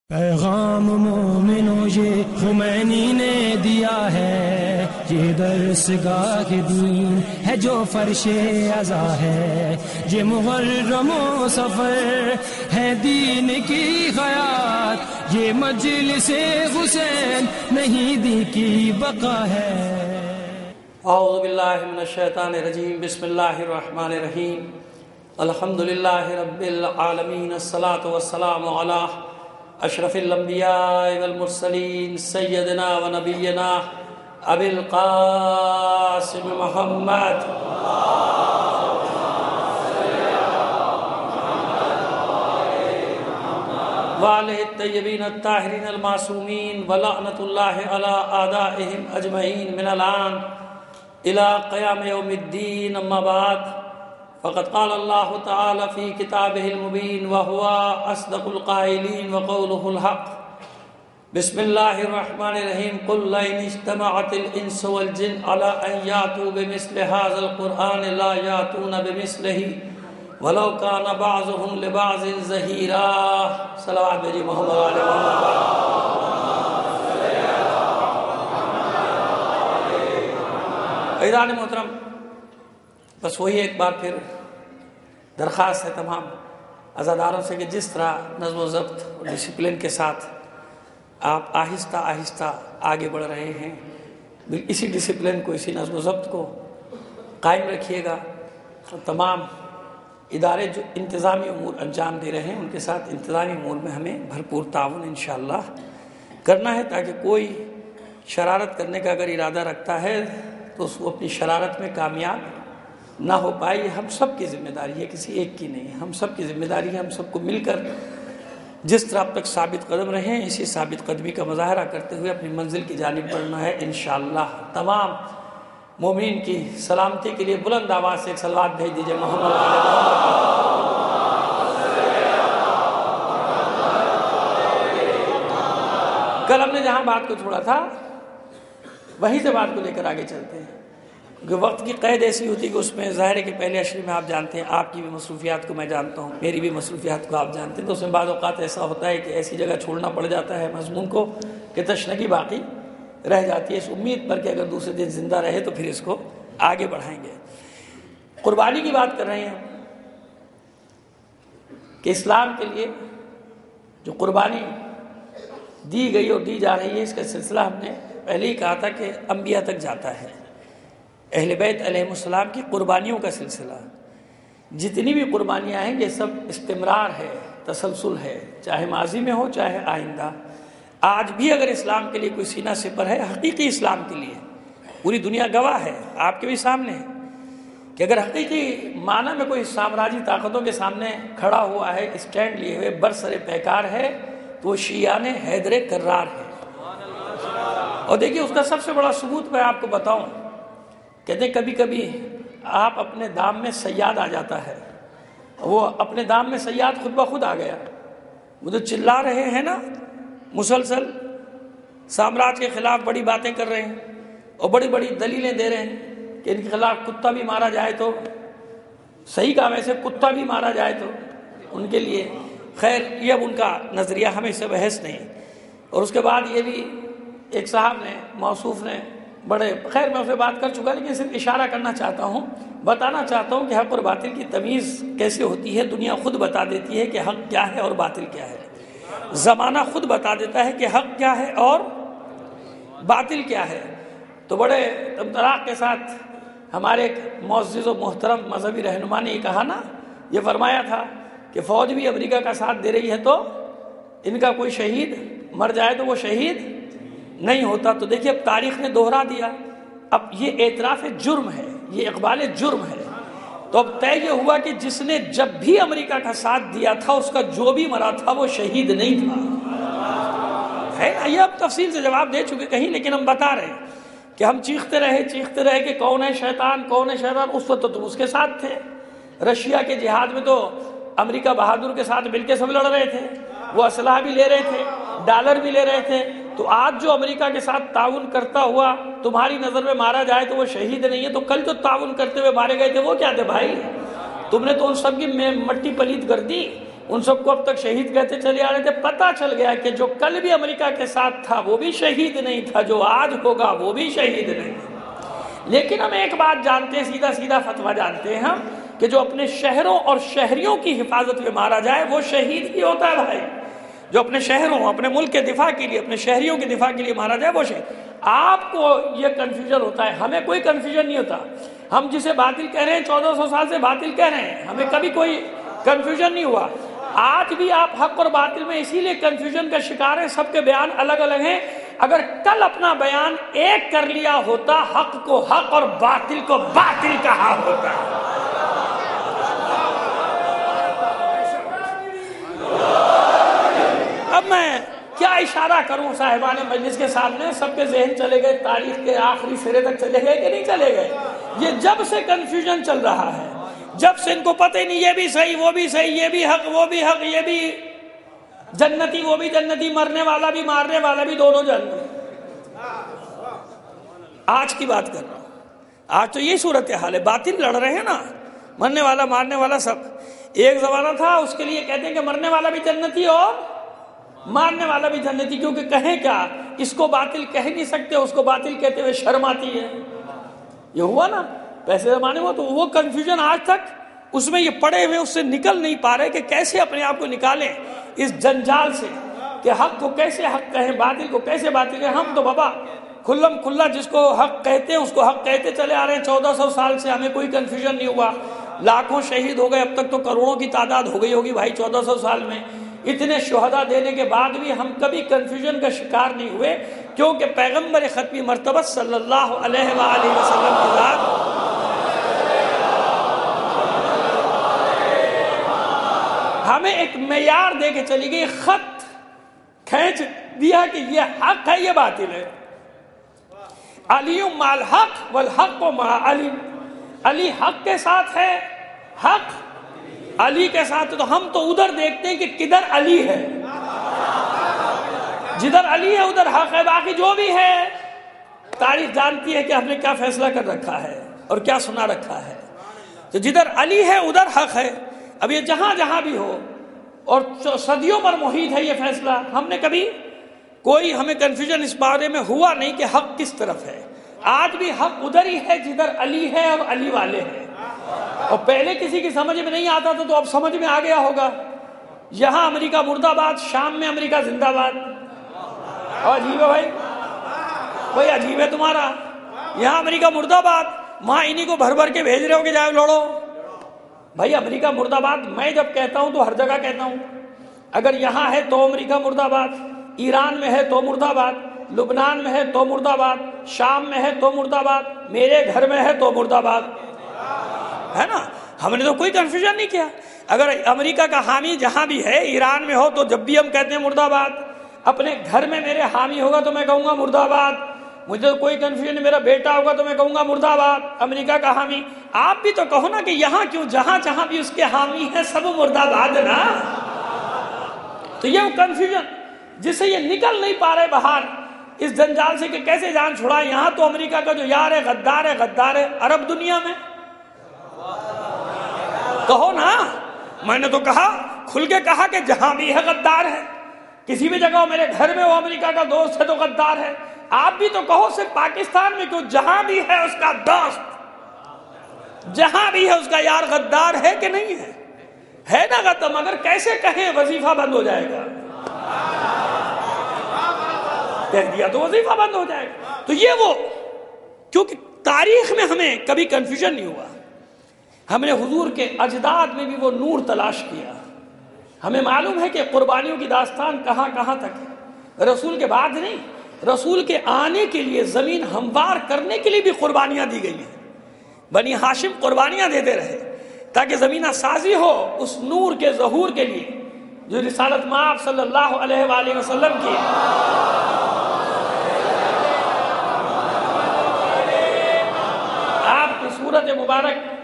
پیغام مومنوں یہ خمینی نے دیا ہے، یہ درس گاہ دین ہے جو فرش عزا ہے، یہ محرم و سفر ہے دین کی حیات، یہ مجلس حسین نہیں دی کی بقا ہے۔ اعوذ باللہ من الشیطان الرجیم، بسم اللہ الرحمن الرحیم، الحمدللہ رب العالمین، الصلاة والسلام علی اشرف الانبیاء والمرسلین، سیدنا و نبینا ابی القاسم محمد وآلہ الطیبین الطاہرین المعصومین، ولعنۃ اللہ علی اعدائہم اجمعین من الآن الى قیام یوم الدین، اما بعد فقد قال اللہ تعالی فی کتابہ المبین وہو اصدق القائلین وقولہ الحق۔ بسم اللہ الرحمن الرحیم، قل لئن اجتمعت الانس والجن علی ان یاتوا بمثل ھذا القرآن لا یاتون بمثلہ ولو کان بعضهم لبعض ظہیرا۔ صلوات بھیجیے محمد علیہ محمد۔ عزیزان محترم، بس وہی ایک بار پھر درخواست ہے تمام عزاداروں سے کہ جس طرح نظم و ضبط اور ڈسپلن کے ساتھ آپ آہستہ آہستہ آگے بڑھ رہے ہیں، اسی ڈسپلن کو، اسی نظم و ضبط کو قائم رکھیے گا۔ تمام ادارے جو انتظامی امور انجام دے رہے ہیں ان کے ساتھ انتظامی امور میں ہمیں بھرپور تعاون انشاءاللہ کرنا ہے، تاکہ کوئی شرارت کرنے کا اگر ارادہ رکھتا ہے تو اس کو اپنی شرارت میں کامیاب نہ ہو پائے۔ یہ ہم سب کی ذمہ داری ہے، کسی ایک کی نہیں، ہم سب کی ذمہ داری ہے۔ ہم سب کو مل کر جس طرح اب تک ثابت قدم رہے ہیں، اسی ثابت قدمی کا مظاہرہ کرتے ہوئے اپنی منزل کی جانب بڑھنا ہے انشاءاللہ۔ تمام مومنین کی سلامتی کے لیے بلند آواز سے ایک صلوات بھیج دیجئے محمد علیہ محمد۔ کل ہم نے جہاں بات کو چھوڑا تھا وہیں سے بات کو لے کر آگے چلتے ہیں، کیونکہ وقت کی قید ایسی ہوتی ہے کہ اس میں ظاہر ہے کہ پہلے اشرے میں آپ جانتے ہیں، آپ کی بھی مصروفیات کو میں جانتا ہوں، میری بھی مصروفیات کو آپ جانتے ہیں، تو اس میں بعض اوقات ایسا ہوتا ہے کہ ایسی جگہ چھوڑنا پڑ جاتا ہے مضمون کو کہ تشنگی باقی رہ جاتی ہے، اس امید پر کہ اگر دوسرے دن زندہ رہے تو پھر اس کو آگے بڑھائیں گے۔ قربانی کی بات کر رہے ہیں کہ اسلام کے لیے جو قربانی دی گئی اور دی جا رہی ہے، اس کا سلسلہ ہم نے پہلے ہی کہا تھا کہ انبیاء تک جاتا ہے، اہل بیت علیہ السلام کی قربانیوں کا سلسلہ۔ جتنی بھی قربانیاں ہیں یہ سب استمرار ہے، تسلسل ہے، چاہے ماضی میں ہو چاہے آئندہ۔ آج بھی اگر اسلام کے لیے کوئی سینہ سپر ہے، حقیقی اسلام کے لیے، پوری دنیا گواہ ہے، آپ کے بھی سامنے ہے کہ اگر حقیقی معنی میں کوئی سامراجی طاقتوں کے سامنے کھڑا ہوا ہے، اسٹینڈ لیے ہوئے برسر پیکار ہے، تو وہ شیعان حیدر کرار ہے۔ اور دیکھیے اس کا سب سے بڑا ثبوت میں آپ کو بتاؤں، کہتے ہیں کبھی کبھی آپ اپنے دام میں صیاد آ جاتا ہے، وہ اپنے دام میں صیاد خود بخود آ گیا، وہ جو چلا رہے ہیں نا مسلسل سامراج کے خلاف بڑی باتیں کر رہے ہیں اور بڑی بڑی دلیلیں دے رہے ہیں کہ ان کے خلاف کتا بھی مارا جائے تو صحیح کہا، ویسے کتا بھی مارا جائے تو ان کے لیے خیر، یہ اب ان کا نظریہ، ہمیں اس سے بحث نہیں۔ اور اس کے بعد یہ بھی ایک صاحب نے، موصوف نے، بڑے، خیر میں اسے بات کر چکا، لیکن صرف اشارہ کرنا چاہتا ہوں، بتانا چاہتا ہوں کہ حق اور باطل کی تمیز کیسے ہوتی ہے۔ دنیا خود بتا دیتی ہے کہ حق کیا ہے اور باطل کیا ہے، زمانہ خود بتا دیتا ہے کہ حق کیا ہے اور باطل کیا ہے۔ تو بڑے طلاق کے ساتھ ہمارے ایک معزز و محترم مذہبی رہنما نے یہ کہا نا، یہ فرمایا تھا کہ فوج بھی امریکہ کا ساتھ دے رہی ہے تو ان کا کوئی شہید مر جائے تو وہ شہید نہیں ہوتا۔ تو دیکھیے اب تاریخ نے دوہرا دیا، اب یہ اعتراف جرم ہے، یہ اقبال جرم ہے۔ تو اب طے یہ ہوا کہ جس نے جب بھی امریکہ کا ساتھ دیا تھا اس کا جو بھی مرا تھا وہ شہید نہیں تھا، ہے نا؟ یہ اب تفصیل سے جواب دے چکے کہیں، لیکن ہم بتا رہے ہیں کہ ہم چیختے رہے کہ کون ہے شیطان، کون ہے شیطان۔ اس وقت تو تم اس کے ساتھ تھے، رشیا کے جہاد میں تو امریکہ بہادر کے ساتھ مل کے سب لڑ رہے تھے، وہ اسلحہ بھی لے رہے تھے، ڈالر بھی لے رہے تھے۔ تو آج جو امریکہ کے ساتھ تعاون کرتا ہوا تمہاری نظر میں مارا جائے تو وہ شہید نہیں ہے، تو کل جو تعاون کرتے ہوئے مارے گئے تھے وہ کیا تھے بھائی؟ تم نے تو ان سب کی مٹی پلیت کر دی ان سب کو اب تک شہید کہتے چلے آ رہے تھے. پتہ چل گیا کہ جو کل بھی امریکہ کے ساتھ تھا وہ بھی شہید نہیں تھا، جو آج ہوگا وہ بھی شہید نہیں. لیکن ہم ایک بات جانتے ہیں، سیدھا سیدھا فتویٰ جانتے ہیں ہم، کہ جو اپنے شہروں اور شہریوں کی حفاظت میں مارا جائے وہ شہید ہی ہوتا ہے بھائی. جو اپنے شہروں، اپنے ملک کے دفاع کے لیے، اپنے شہریوں کے دفاع کے لیے مارا جائے وہ شہید. آپ کو یہ کنفیوژن ہوتا ہے، ہمیں کوئی کنفیوژن نہیں ہوتا. ہم جسے باطل کہہ رہے ہیں 1400 سال سے باطل کہہ رہے ہیں، ہمیں کبھی کوئی کنفیوژن نہیں ہوا. آج بھی آپ حق اور باطل میں اسی لیے کنفیوژن کا شکار ہیں، سب کے بیان الگ الگ ہیں. اگر کل اپنا بیان ایک کر لیا ہوتا، حق کو حق اور باطل کو باطل کہا ہوتا. اب میں کیا اشارہ کروں صاحبان مجلس کے سامنے، سب کے ذہن چلے گئے، تاریخ کے آخری سرے تک چلے گئے کہ نہیں چلے گئے. یہ جب سے کنفیوژن چل رہا ہے، جب سے ان کو پتہ ہی نہیں یہ بھی صحیح وہ بھی صحیح، یہ بھی حق وہ بھی حق، یہ بھی جنتی وہ بھی جنتی، مرنے والا بھی مارنے والا بھی دونوں جنتی. آج کی بات کر رہا ہوں، آج تو یہ صورتحال ہے. باطل لڑ رہے ہیں نا، مرنے والا مارنے والا سب. ایک زمانہ تھا اس کے لیے کہتے ہیں کہ مرنے والا بھی جنتی اور مارنے والا بھی جنتی، کیونکہ کہیں کیا، اس کو باطل کہہ نہیں سکتے، اس کو باطل کہتے ہوئے شرم آتی ہے. یہ ہوا نا پہلے زمانے میں. تو وہ کنفیوژن آج تک اس میں یہ پڑے ہوئے، اس سے نکل نہیں پا رہے کہ کیسے اپنے آپ کو نکالیں اس جنجال سے، کہ حق کو کیسے حق کہیں، باطل کو کیسے باطل کہیں. ہم تو بابا کھلم کھلا جس کو حق کہتے ہیں اس کو حق کہتے چلے آ رہے ہیں 1400 سال سے، ہمیں کوئی کنفیوژن نہیں ہوا. لاکھوں شہید ہو گئے، اب تک تو کروڑوں کی تعداد ہو گئی ہوگی بھائی 1400 سال میں. اتنے شہداء دینے کے بعد بھی ہم کبھی کنفیوژن کا شکار نہیں ہوئے، کیونکہ پیغمبر ختمی مرتبہ صلی اللہ علیہ وآلہ وسلم کی ذات ہمیں ایک معیار دے کے چلی گئی، خط کھینچ دیا کہ یہ حق ہے یہ باطل ہے. علی مع الحق والحق مع علی. علی حق کے ساتھ ہے، حق علی کے ساتھ. تو ہم تو ادھر دیکھتے ہیں کہ کدھر علی ہے، جدھر علی ہے ادھر حق ہے. باقی جو بھی ہے تاریخ جانتی ہے کہ ہم نے کیا فیصلہ کر رکھا ہے اور کیا سنا رکھا ہے. تو جدھر علی ہے ادھر حق ہے. اب یہ جہاں جہاں بھی ہو، اور صدیوں پر محیط ہے یہ فیصلہ. ہم نے کبھی کوئی ہمیں کنفیوژن اس بارے میں ہوا نہیں کہ حق کس طرف ہے. آج بھی حق ادھر ہی ہے جدھر علی ہے اور علی والے ہیں. اور پہلے کسی کی سمجھ میں نہیں آتا تھا تو اب سمجھ میں آ گیا ہوگا. یہاں امریکہ مرد آباد، شام میں امریکہ زندہ باد. اور عجیب ہے بھائی عجیب ہے تمہارا. یہاں امریکہ مرد آباد، وہاں انہی کو بھر بھر کے بھیج رہے ہو کہ جاؤ لڑو. بھائی امریکہ مرد آباد میں جب کہتا ہوں تو ہر جگہ کہتا ہوں. اگر یہاں ہے تو امریکہ مرد آباد، ایران میں ہے تو مرد آباد، لبنان میں ہے تو مرد آباد، شام میں ہے تو مرد آباد، میرے گھر میں ہے تو مرد آباد ہے نا. ہم نے تو کوئی کنفیوژن نہیں کیا. اگر امریکہ کا حامی جہاں بھی ہے، ایران میں ہو تو جب بھی ہم کہتے ہیں مرد آباد. اپنے گھر میں میرے حامی ہوگا تو میں کہوں گا مرد آباد. مجھے تو کوئی کنفیوژن نہیں، میرا بیٹا ہوگا تو میں کہوں گا مرد آباد، امریکہ کا حامی. آپ بھی تو کہو نا کہ یہاں کیوں، جہاں جہاں بھی اس کے حامی ہیں سب مرد آباد نا. تو یہ کنفیوژن جس سے یہ نکل نہیں پا رہے باہر اس جنجال سے کہ کیسے جان چھڑائے. یہاں تو امریکہ کا جو یار ہے غدار ہے، غدار ہے. عرب دنیا میں کہو نا، میں نے تو کہا کھل کے کہا کہ جہاں بھی ہے غدار ہے. کسی بھی جگہ ہو، میرے گھر میں وہ امریکہ کا دوست ہے تو غدار ہے. آپ بھی تو کہو صرف پاکستان میں کیوں، جہاں بھی ہے اس کا دوست، جہاں بھی ہے اس کا یار غدار ہے کہ نہیں ہے نا غدار. مگر کیسے کہیں وظیفہ بند ہو جائے گا، کہہ دیا تو وظیفہ بند ہو جائے گا. تو یہ وہ، کیونکہ تاریخ میں ہمیں کبھی کنفیوژن نہیں ہوا. ہم نے حضور کے اجداد میں بھی وہ نور تلاش کیا. ہمیں معلوم ہے کہ قربانیوں کی داستان کہاں کہاں تک ہے. رسول کے بعد نہیں، رسول کے آنے کے لیے زمین ہموار کرنے کے لیے بھی قربانیاں دی گئی ہیں. بنی ہاشم قربانیاں دیتے رہے تاکہ زمینہ سازی ہو اس نور کے ظہور کے لیے جو رسالت مآب صلی اللہ علیہ وآلہ وسلم کی. آپ کی صورت مبارک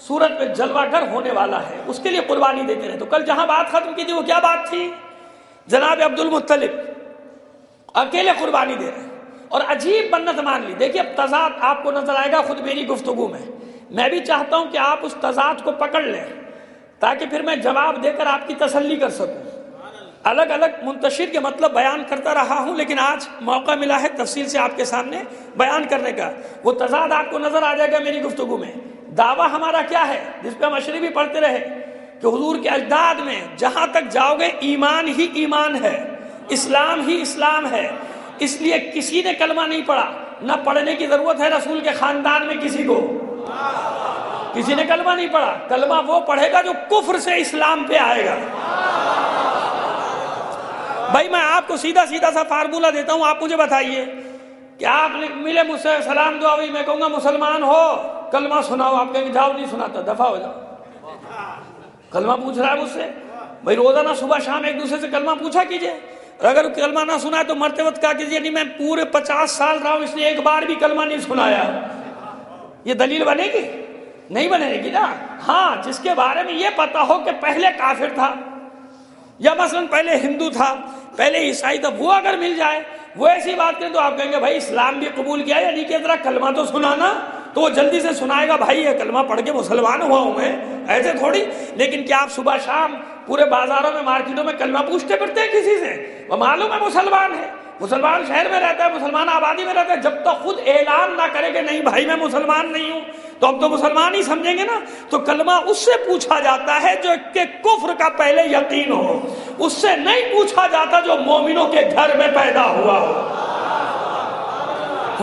صورت میں جلوہ گر ہونے والا ہے، اس کے لیے قربانی دیتے رہے. تو کل جہاں بات ختم کی تھی وہ کیا بات تھی؟ جناب عبد المطلب اکیلے قربانی دے رہے اور عجیب منت مان لی. دیکھیے اب تضاد آپ کو نظر آئے گا خود میری گفتگو میں. میں بھی چاہتا ہوں کہ آپ اس تضاد کو پکڑ لیں تاکہ پھر میں جواب دے کر آپ کی تسلی کر سکوں. الگ الگ منتشر کے مطلب بیان کرتا رہا ہوں، لیکن آج موقع ملا ہے تفصیل سے آپ کے سامنے بیان کرنے کا. وہ تضاد آپ کو نظر آ جائے گا میری گفتگو میں. دعویٰ ہمارا کیا ہے، جس پہ ہم اشری بھی پڑھتے رہے، کہ حضور کے اجداد میں جہاں تک جاؤ گے ایمان ہی ایمان ہے، اسلام ہی اسلام ہے. اس لیے کسی نے کلمہ نہیں پڑھا، نہ پڑھنے کی ضرورت ہے رسول کے خاندان میں کسی کو. کسی نے کلمہ نہیں پڑھا. کلمہ وہ پڑھے گا جو کفر سے اسلام پہ آئے گا. بھائی میں آپ کو سیدھا سیدھا سا فارمولہ دیتا ہوں، آپ مجھے بتائیے کہ آپ ملے مجھ سے سلام دعا ہوئی، میں کہوں گا مسلمان ہو کلمہ سناؤ، آپ کہیں گے جاؤ نہیں سناتا، دفع ہو جاؤ. کلمہ پوچھ رہا ہے مجھ سے. بھائی روزانہ صبح شام ایک دوسرے سے کلمہ پوچھا کیجئے. اگر کلمہ نہ سنا ہے تو مرتے وقت کہا کیجئے نہیں میں پورے 50 سال رہا ہوں اس نے ایک بار بھی کلمہ نہیں سنایا. یہ دلیل بنے گی؟ نہیں بنے گی نا. ہاں جس کے بارے میں یہ پتا ہو کہ پہلے کافر تھا، یا مثلا پہلے ہندو تھا، پہلے عیسائی تھا، وہ اگر مل جائے وہ ایسی بات کریں تو آپ کہیں گے بھائی اسلام بھی قبول کیا یا نہیں کیا، ذرا کلمہ تو سنانا. تو وہ جلدی سے سنائے گا بھائی یہ کلمہ پڑھ کے مسلمان ہوا ہوں میں، ایسے تھوڑی. لیکن کیا آپ صبح شام پورے بازاروں میں مارکیٹوں میں کلمہ پوچھتے پڑتے ہیں کسی سے؟ وہ معلوم ہے مسلمان ہے، مسلمان شہر میں رہتا ہے، مسلمان آبادی میں رہتا ہے، جب تک خود اعلان نہ کرے کہ نہیں بھائی میں مسلمان نہیں ہوں تو اب تو مسلمان ہی سمجھیں گے نا. تو کلمہ اس سے پوچھا جاتا ہے جو کہ کفر کا پہلے یقین ہو، اس سے نہیں پوچھا جاتا جو مومنوں کے گھر میں پیدا ہوا ہو.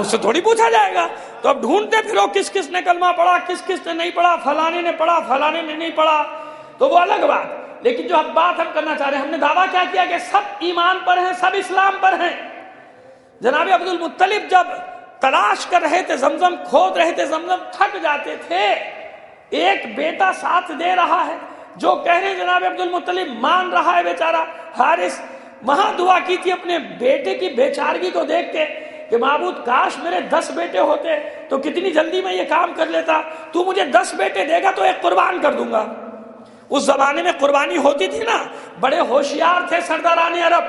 اس سے تھوڑی پوچھا جائے گا. تو اب ڈھونڈتے پھرو کس کس نے کلمہ پڑھا، کس کس نے نہیں پڑھا، فلانے نے پڑھا فلانے نے نہیں پڑھا، تو وہ الگ بات. لیکن جو اب بات ہم کرنا چاہ رہے ہیں، ہم نے دعویٰ کیا کیا کہ سب ایمان پر ہیں، سب اسلام پر ہیں. جناب عبد المطلب جب تلاش کر رہے تھے زمزم، کھود رہے تھے زمزم، تھک جاتے تھے. ایک بیٹا ساتھ دے رہا ہے، جو کہہ رہے جناب عبد المطلب مان رہا ہے بیچارہ. حارث وہاں دعا کی تھی اپنے بیٹے کی بیچارگی کو دیکھ کے کہ معبود کاش میرے 10 بیٹے ہوتے تو کتنی جلدی میں یہ کام کر لیتا. تو مجھے 10 بیٹے دے گا تو ایک قربان کر دوں گا. اس زمانے میں قربانی ہوتی تھی نا. بڑے ہوشیار تھے سرداران عرب.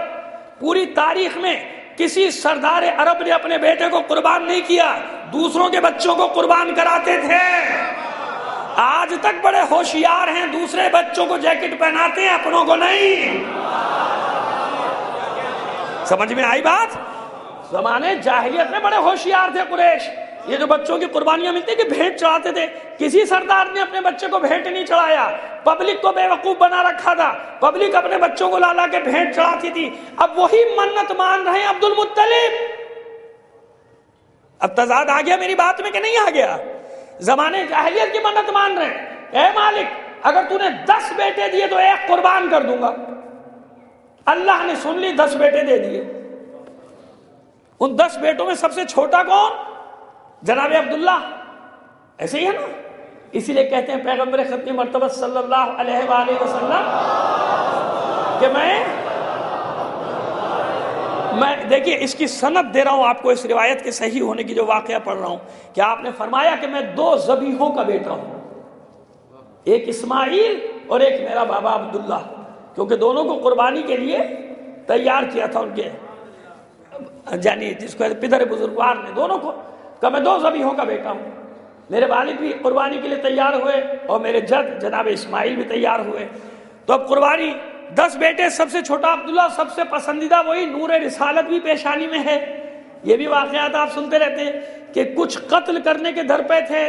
پوری تاریخ میں کسی سردار عرب نے اپنے بیٹے کو قربان نہیں کیا، دوسروں کے بچوں کو قربان کراتے تھے. آج تک بڑے ہوشیار ہیں، دوسرے بچوں کو جیکٹ پہناتے ہیں، اپنوں کو نہیں. سمجھ میں آئی بات؟ زمانے جاہلیت میں بڑے ہوشیار تھے قریش. یہ جو بچوں کی قربانیاں ملتی کہ بھیٹ چڑھاتے تھے، کسی سردار نے اپنے بچے کو بھیٹ نہیں چڑھایا. پبلک کو بے وقوف بنا رکھا تھا، پبلک اپنے بچوں کو لا کے بھیٹ چڑھاتی تھی. اب وہی منت مان رہے ہیں عبد المطلب. اب تضاد آ گیا میری بات میں کہ نہیں آ گیا؟ زمانے جاہلیت کی منت مان رہے ہیں، اے مالک اگر تو نے 10 بیٹے دیے تو ایک قربان کر دوں گا. اللہ نے سن لی، 10 بیٹے دے دیے. ان 10 بیٹوں میں سب سے چھوٹا کون؟ جناب عبداللہ. ایسے ہی ہے نا. اسی لیے کہتے ہیں پیغمبر ختم مرتبہ صلی اللہ علیہ وآلہ وسلم کہ میں دیکھیے اس کی سند دے رہا ہوں آپ کو اس روایت کے صحیح ہونے کی جو واقعہ پڑھ رہا ہوں کہ آپ نے فرمایا کہ میں 2 ذبیحوں کا بیٹا ہوں، ایک اسماعیل اور ایک میرا بابا عبداللہ، کیونکہ دونوں کو قربانی کے لیے تیار کیا تھا ان کے یعنی جس کو پدر بزرگوار نے دونوں کو. کہ میں 2 ذبیحوں کا بیٹا ہوں. میرے والد بھی قربانی کے لیے تیار ہوئے اور میرے جد جناب اسماعیل بھی تیار ہوئے. تو اب قربانی 10 بیٹے، سب سے چھوٹا عبداللہ، سب سے پسندیدہ وہی، نور رسالت بھی پیشانی میں ہے. یہ بھی واقعات آپ سنتے رہتے ہیں کہ کچھ قتل کرنے کے در پہ تھے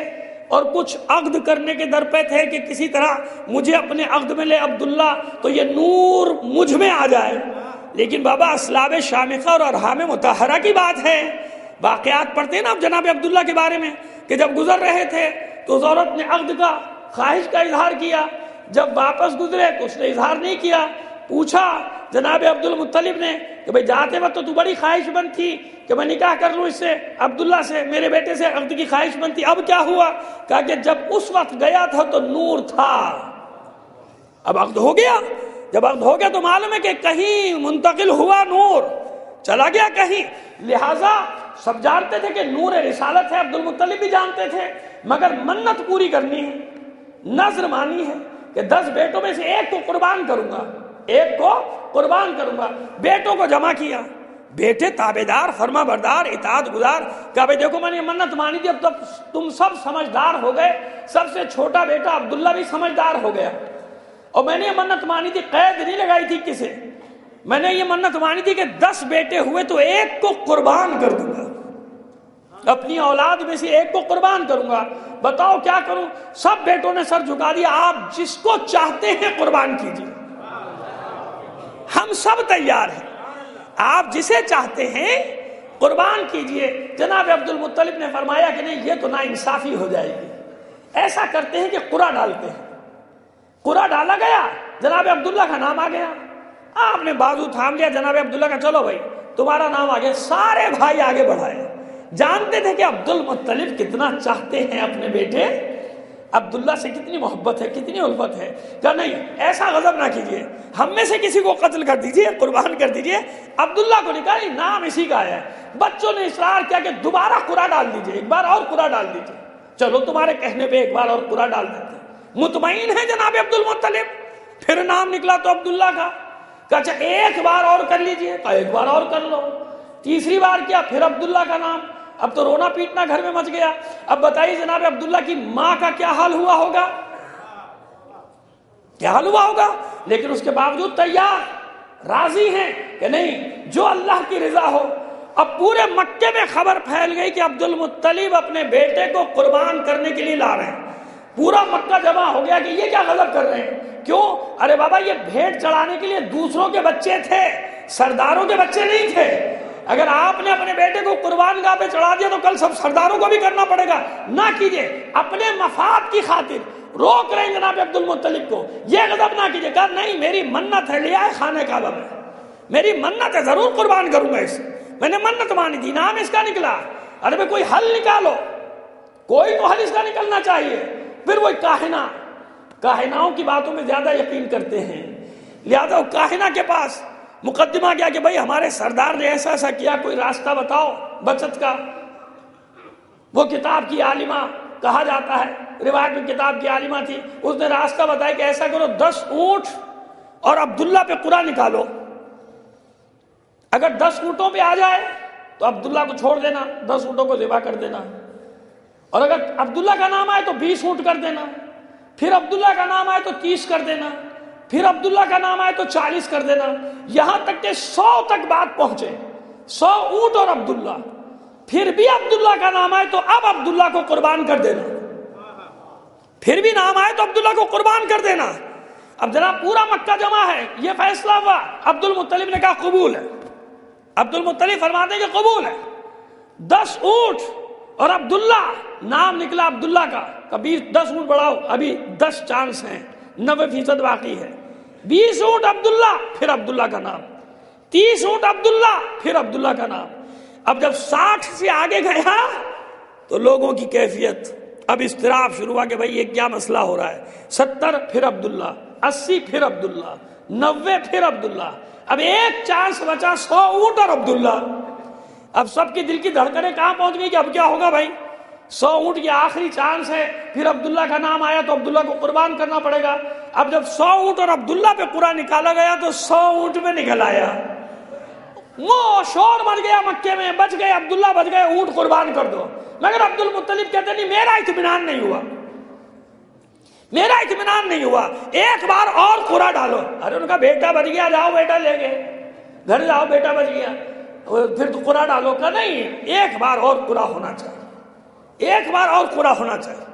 اور کچھ عقد کرنے کے در پہ تھے کہ کسی طرح مجھے اپنے عقد میں لے عبداللہ تو یہ نور مجھ میں آ جائے. لیکن بابا اسلاب شامخہ اور ارحام مطہرہ کی بات ہے. واقعات پڑھتے ہیں نا آپ جناب عبداللہ کے بارے میں کہ جب گزر رہے تھے تو اس عورت نے عقد کا، خواہش کا اظہار کیا. جب واپس گزرے تو اس نے اظہار نہیں کیا. پوچھا جناب عبد المطلب نے کہ بھئی جاتے وقت تو بڑی خواہش مند تھی کہ میں نکاح کر لوں اس سے، عبداللہ سے، میرے بیٹے سے عقد کی خواہش مند تھی، اب کیا ہوا؟ کہا کہ جب اس وقت گیا تھا تو نور تھا، اب عقد ہو گیا. جب عقد ہو گیا تو معلوم ہے کہ کہیں منتقل ہوا، نور چلا گیا کہیں. لہٰذا سب جانتے تھے کہ نور رسالت ہے، عبد المطلب بھی جانتے تھے، مگر منت پوری کرنی ہے، نذر مانی ہے کہ 10 بیٹوں میں سے ایک کو قربان کروں گا، ایک کو قربان کروں گا. بیٹوں کو جمع کیا، بیٹے تابعدار، فرما بردار، اطاعت گزار. کہا بھائی دیکھو میں نے منت مانی تھی، اب تم سب سمجھدار ہو گئے. سب سے چھوٹا بیٹا عبداللہ بھی سمجھدار ہو گیا. اور میں نے یہ منت مانی تھی، قید نہیں لگائی تھی کسے، میں نے یہ منت مانی تھی کہ 10 بیٹے ہوئے تو ایک کو قربان کر دوں گا، اپنی اولاد میں سے ایک کو قربان کروں گا، بتاؤ کیا کروں؟ سب بیٹوں نے سر جھکا دیا، آپ جس کو چاہتے ہیں قربان کیجیے، ہم سب تیار ہیں، آپ جسے چاہتے ہیں قربان کیجئے۔ جناب عبد المطلب نے فرمایا کہ نہیں، یہ تو ناانصافی ہو جائے گی، ایسا کرتے ہیں کہ قرعہ ڈالتے ہیں۔ قرعہ ڈالا گیا، جناب عبداللہ کا نام آ گیا، آپ نے بازو تھام لیا جناب عبداللہ کا، چلو بھائی تمہارا نام آ گیا، سارے بھائی آگے بڑھائے، جانتے تھے کہ عبد المطلب کتنا چاہتے ہیں اپنے بیٹے عبداللہ سے، کتنی محبت ہے، کتنی الفت ہے، کہ نہیں ایسا غضب نہ کیجئے، ہم میں سے کسی کو قتل کر دیجئے، قربان کر دیجئے۔ عبداللہ کو نکالی، نام اسی کا ہے۔ بچوں نے اصرار کیا کہ دوبارہ قرعہ ڈال دیجئے، ایک بار اور قرعہ ڈال دیجئے، چلو تمہارے کہنے پہ ایک بار اور قرعہ ڈال دیتے ہیں۔ مطمئن ہے جناب عبد المطلب، پھر نام نکلا تو عبداللہ کا، کہا اچھا ایک بار اور کر لیجئے، کہا ایک بار اور کر لو، تیسری بار کیا، پھر عبداللہ کا نام، اب تو رونا پیٹنا گھر میں مچ گیا۔ اب بتائیے جناب عبداللہ کی ماں کا کیا حال ہوا ہوگا، کیا حال ہوا ہوگا، لیکن اس کے باوجود تیار، راضی ہیں کہ نہیں جو اللہ کی رضا ہو۔ اب پورے مکے میں خبر پھیل گئی کہ عبد المطلب اپنے بیٹے کو قربان کرنے کے لیے لا رہے ہیں، پورا مکہ جمع ہو گیا کہ یہ کیا غضب کر رہے ہیں، کیوں؟ ارے بابا یہ بھیڑ چڑھانے کے لیے دوسروں کے بچے تھے، سرداروں کے بچے نہیں تھے، اگر آپ نے اپنے بیٹے کو قربان گاہ پہ چڑھا دیا تو کل سب سرداروں کو بھی کرنا پڑے گا، نہ کیجئے، اپنے مفاد کی خاطر روک رہے ہیں جناب عبد المطلب کو، یہ غضب نہ کیجئے، کہا نہیں میری منت ہے، لیا ہے خانہ کعبہ میں، میری منت ہے، ضرور قربان کروں گا اسے، میں نے منت مانی تھی، نام اس کا نکلا، ارے میں کوئی حل نکالو، کوئی تو حل اس کا نکلنا چاہیے۔ پھر وہ کاہناؤں کی باتوں میں زیادہ یقین کرتے ہیں، لہذا وہ کاہنہ کے پاس مقدمہ کیا کہ بھائی ہمارے سردار نے ایسا ایسا کیا، کوئی راستہ بتاؤ بچت کا۔ وہ کتاب کی عالمہ کہا جاتا ہے، روایت میں کتاب کی عالمہ تھی، اس نے راستہ بتایا کہ ایسا کرو 10 اونٹ اور عبداللہ پہ قرعہ نکالو، اگر 10 اونٹوں پہ آ جائے تو عبداللہ کو چھوڑ دینا، 10 اونٹوں کو ذبح کر دینا، اور اگر عبداللہ کا نام آئے تو 20 اونٹ کر دینا، پھر عبداللہ کا نام آئے تو 30 کر دینا، پھر عبداللہ کا نام آئے تو 40 کر دینا، یہاں تک کہ 100 تک بات پہنچے، 100 اونٹ اور عبداللہ، پھر بھی عبداللہ کا نام آئے تو اب عبداللہ کو قربان کر دینا، پھر بھی نام آئے تو عبداللہ کو قربان کر دینا۔ اب جناب پورا مکہ جمع ہے، یہ فیصلہ ہوا، عبد المطلب نے کہا قبول ہے، عبد المطلب فرماتے ہیں کہ قبول ہے، 10 اونٹ اور عبداللہ، نام نکلا عبداللہ کا، کبھی 10 اونٹ بڑھاؤ، ابھی 10 چانس ہیں، 90% باقی ہے، 20 اونٹ عبداللہ، پھر عبداللہ کا نام، 30 اونٹ عبداللہ، پھر عبداللہ کا نام۔ اب جب 60 سے آگے گیا تو لوگوں کی کیفیت، اب اضطراب شروع ہوا کہ بھائی یہ کیا مسئلہ ہو رہا ہے، 70 پھر عبداللہ، 80 پھر عبداللہ، 90 پھر عبداللہ، اب ایک چانس بچا 100 اونٹ اور عبداللہ۔ اب سب کی دل کی دھڑکنیں کہاں پہنچ گئی کہ اب کیا ہوگا بھائی، 100 اونٹ کی آخری چانس ہے، پھر عبداللہ کا نام آیا تو عبداللہ کو قربان کرنا پڑے گا۔ اب جب 100 اونٹ اور عبداللہ پہ قرعہ نکالا گیا تو 100 اونٹ میں نکل آیا، وہ شور مر گیا مکے میں، بچ گئے عبداللہ، بچ گئے، اونٹ قربان کر دو۔ مگر عبد المطلب کہتے نہیں میرا اطمینان نہیں ہوا، میرا اطمینان نہیں ہوا، ایک بار اور قرعہ ڈالو۔ ارے ان کا بیٹا بچ گیا، جاؤ بیٹا لے گئے، گھر جاؤ بیٹا بچ گیا، پھر تو قرعہ ڈالو، کا نہیں ایک بار اور قرعہ ہونا چاہیے، ایک بار اور قرعہ ہونا چاہیے،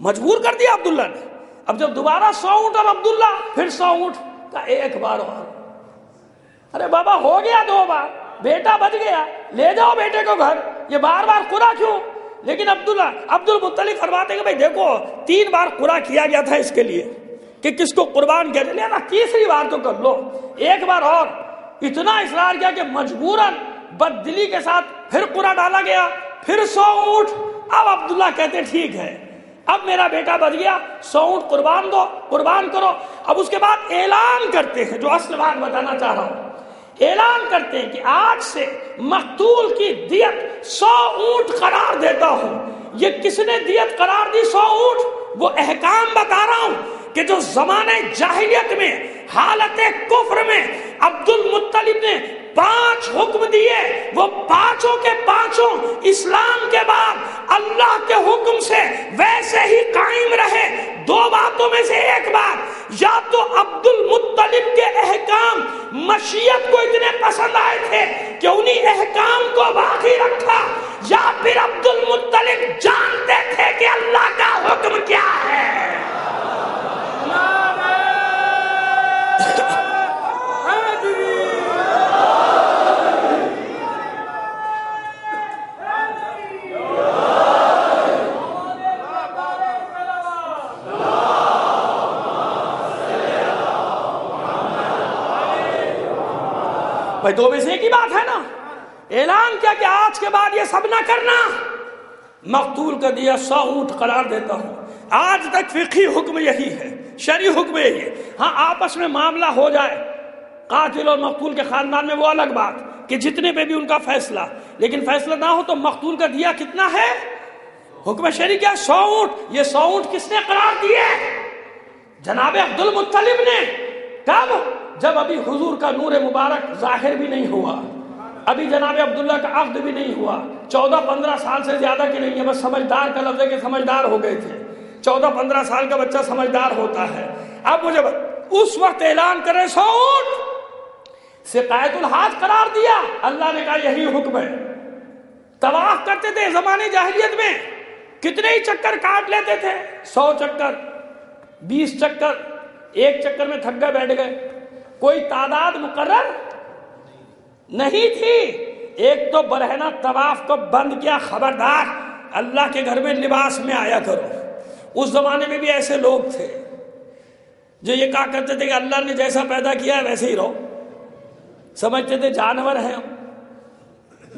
مجبور کر دیا عبداللہ نے۔ اب جب دوبارہ 100 اونٹ اور عبداللہ، پھر 100 اونٹ کا ایک بار اور، ارے بابا ہو گیا 2 بار، بیٹا بچ گیا، لے جاؤ بیٹے کو گھر، یہ بار بار قرعہ کیوں؟ لیکن عبد المطلب فرماتے ہیں کہ بھائی دیکھو 3 بار قرعہ کیا گیا تھا اس کے لیے کہ کس کو قربان کیا جائے، نا تیسری بار تو کر لو، ایک بار اور۔ اتنا اصرار کیا کہ مجبوراً بد دلی کے ساتھ پھر قرعہ ڈالا گیا، پھر 100 اونٹ۔ اب عبداللہ کہتے ٹھیک ہے، اب میرا بیٹا بچ گیا، 100 اونٹ قربان دو، قربان کرو۔ اب اس کے بعد اعلان کرتے ہیں، جو اصل بات بتانا چاہ رہا ہوں، اعلان کرتے ہیں کہ آج سے مقتول کی دیت 100 اونٹ قرار دیتا ہوں۔ یہ کس نے دیت قرار دی 100 اونٹ؟ وہ احکام بتا رہا ہوں کہ جو زمانہ جاہلیت میں، حالت کفر میں عبد المطلب نے 5 حکم دیے، وہ 5 پانچوں کے پانچوں اسلام کے بعد اللہ کے حکم سے ویسے ہی قائم رہے۔ دو باتوں میں سے ایک بات، یا تو عبد المطلب کے احکام مشیت کو اتنے پسند آئے تھے کہ انہی احکام کو باقی رکھا، یا پھر عبد المطلب جانتے تھے کہ اللہ کا حکم کیا ہے۔ بھائی دو میں سے ایک ہی بات ہے نا، اعلان کیا کہ آج کے بعد یہ سب نہ کرنا۔ مقتول کا دیا 100 اونٹ قرار دیتا ہوں۔ آج تک فقہی حکم یہی ہے، شرعی حکم یہی ہے۔ ہاں آپس میں معاملہ ہو جائے قاتل اور مقتول کے خاندان میں وہ الگ بات کہ جتنے پہ بھی ان کا فیصلہ، لیکن فیصلہ نہ ہو تو مقتول کا دیا کتنا ہے؟ حکم شرعی کیا؟ 100 اونٹ۔ یہ 100 اونٹ کس نے قرار دیے؟ جناب عبد المطلب نے۔ کب؟ جب ابھی حضور کا نور مبارک ظاہر بھی نہیں ہوا، ابھی جناب عبداللہ کا عقد بھی نہیں ہوا، 14-15 سال سے زیادہ کی نہیں ہے، بس سمجھدار کا لفظ ہے کہ سمجھدار ہو گئے تھے۔ 14-15 سال کا بچہ سمجھدار ہوتا ہے۔ اب مجھے اس وقت اعلان کرے 100 اونٹ، سقایت الحاج قرار دیا۔ اللہ نے کہا یہی حکم ہے۔ طواف کرتے تھے زمانے جاہلیت میں، کتنے ہی چکر کاٹ لیتے تھے، 100 چکر، 20 چکر، ایک چکر میں تھک گئے بیٹھ گئے، کوئی تعداد مقرر نہیں تھی۔ ایک تو برہنہ طواف کو بند کیا، خبردار اللہ کے گھر میں لباس میں آیا کرو۔ اس زمانے میں بھی ایسے لوگ تھے جو یہ کہا کرتے تھے کہ اللہ نے جیسا پیدا کیا ہے ویسے ہی رہو، سمجھتے تھے جانور ہیں،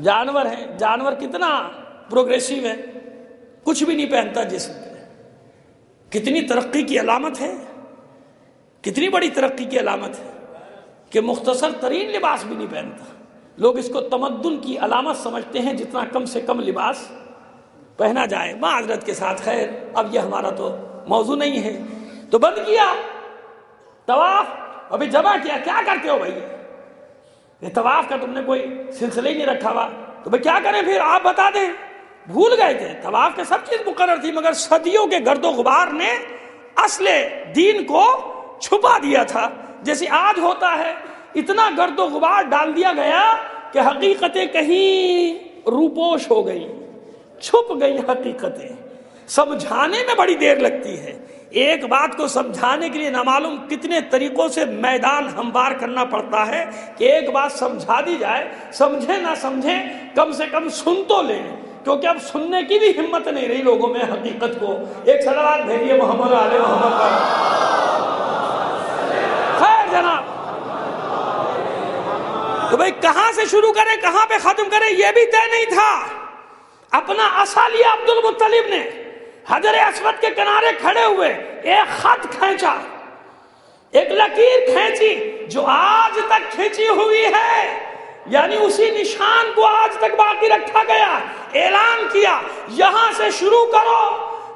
جانور ہیں۔ جانور کتنا پروگریسیو ہے، کچھ بھی نہیں پہنتا جسم پہ۔ کتنی ترقی کی علامت ہے، کتنی بڑی ترقی کی علامت ہے کہ مختصر ترین لباس بھی نہیں پہنتا۔ لوگ اس کو تمدن کی علامت سمجھتے ہیں، جتنا کم سے کم لباس پہنا جائے۔ معذرت کے ساتھ، خیر اب یہ ہمارا تو موضوع نہیں ہے۔ تو بند کیا طواف، ابھی جمع کیا، کیا کرتے ہو بھائی؟ یہ طواف کا تم نے کوئی سلسلہ ہی نہیں رکھا ہوا، تو بھائی کیا کریں پھر؟ آپ بتا دیں۔ بھول گئے تھے، طواف کے سب چیز مقرر تھی، مگر صدیوں کے گرد و غبار نے اصل دین کو چھپا دیا تھا۔ جیسے آج ہوتا ہے، اتنا گرد و غبار ڈال دیا گیا کہ حقیقتیں کہیں روپوش ہو گئی، چھپ گئی حقیقتیں۔ سمجھانے میں بڑی دیر لگتی ہے، ایک بات کو سمجھانے کے لیے نامعلوم کتنے طریقوں سے میدان ہموار کرنا پڑتا ہے کہ ایک بات سمجھا دی جائے، سمجھے نہ سمجھے کم سے کم سن تو لیں، کیونکہ اب سننے کی بھی ہمت نہیں رہی لوگوں میں حقیقت کو۔ ایک صلوات بھیجیے محمد علیہ محمد پر۔ خیر جناب، تو بھئی کہاں سے شروع کریں کہاں پہ ختم کریں یہ بھی طے نہیں تھا۔ اپنا عصا لیا عبد المطلب نے، حجر اسود کے کنارے کھڑے ہوئے، ایک خط کھینچا، ایک لکیر کھینچی جو آج تک کھینچی ہوئی ہے، یعنی اسی نشان کو آج تک باقی رکھا گیا۔ اعلان کیا یہاں سے شروع کرو،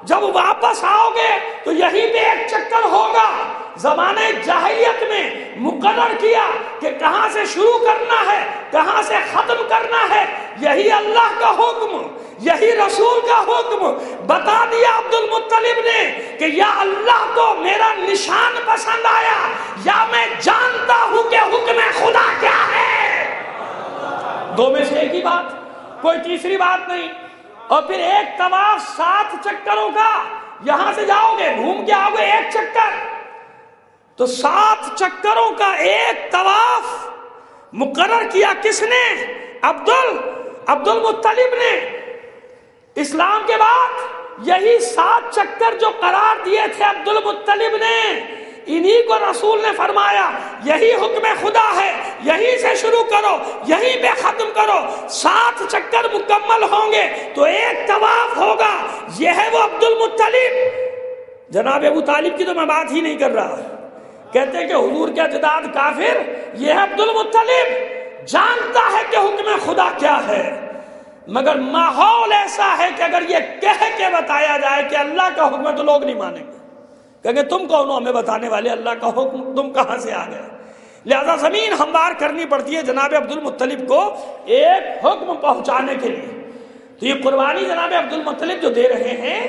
جب واپس آؤ گے تو یہیں پہ ایک چکر ہوگا۔ زمانے جاہلیت میں مقرر کیا کہ کہاں سے شروع کرنا ہے، کہاں سے ختم کرنا ہے، یہی اللہ کا حکم، یہی رسول کا حکم بتا دیا عبد المطلب نے کہ یا اللہ کو میرا نشان پسند آیا یا میں جانتا ہوں کہ حکم خدا کیا ہے۔ دو میں سے ایک ہی بات، کوئی تیسری بات نہیں۔ اور پھر ایک طواف 7 چکروں کا، یہاں سے جاؤ گے گھوم کے آؤ گے ایک چکر، تو 7 چکروں کا ایک طواف مقرر کیا کس نے؟ عبد المطلب نے۔ اسلام کے بعد یہی 7 چکر جو قرار دیے تھے عبد المطلب نے، انہی کو رسول نے فرمایا یہی حکم خدا ہے، یہی سے شروع کرو، یہی پہ ختم کرو۔ 7 چکر مکمل ہوں گے تو ایک طواف ہوگا، یہ ہے وہ عبد المطلب۔ جناب ابو طالب کی تو میں بات ہی نہیں کر رہا، کہتے ہیں کہ حضور کے اجداد کافر، یہ ہے عبد المطلب، جانتا ہے کہ حکم خدا کیا ہے، مگر ماحول ایسا ہے کہ اگر یہ کہہ کے بتایا جائے کہ اللہ کا حکم ہے تو لوگ نہیں مانیں گے، کہیں گے تم کون ہو ہمیں بتانے والے، اللہ کا حکم تم کہاں سے آ گئے۔ لہذا زمین ہموار کرنی پڑتی ہے جناب عبد المطلب کو ایک حکم پہنچانے کے لیے۔ تو یہ قربانی جناب عبد المطلب جو دے رہے ہیں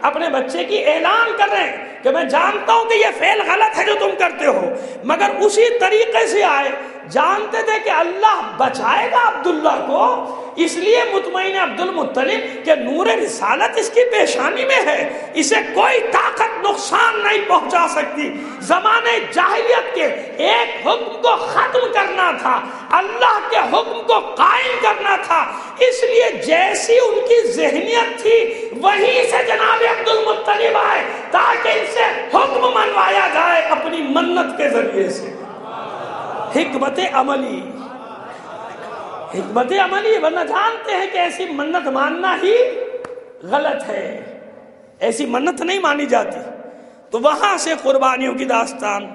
اپنے بچے کی اعلان کر رہے ہیں کہ میں جانتا ہوں کہ یہ فعل غلط ہے جو تم کرتے ہو، مگر اسی طریقے سے آئے، جانتے تھے کہ اللہ بچائے گا عبداللہ کو، اس لیے مطمئن عبد المطلب کہ نور رسالت اس کی پیشانی میں ہے، اسے کوئی طاقت نقصان نہیں پہنچا سکتی۔ زمانے جاہلیت کے ایک حکم کو ختم کرنا تھا، اللہ کے حکم کو قائم کرنا تھا، اس لیے جیسی ان کی ذہنیت تھی وہیں سے جناب عبد المطلب آئے تاکہ ان سے حکم منوایا جائے اپنی منت کے ذریعے سے۔ حکمت عملی، حکمت عملی، ورنہ جانتے ہیں کہ ایسی منت ماننا ہی غلط ہے، ایسی منت نہیں مانی جاتی۔ تو وہاں سے قربانیوں کی داستان۔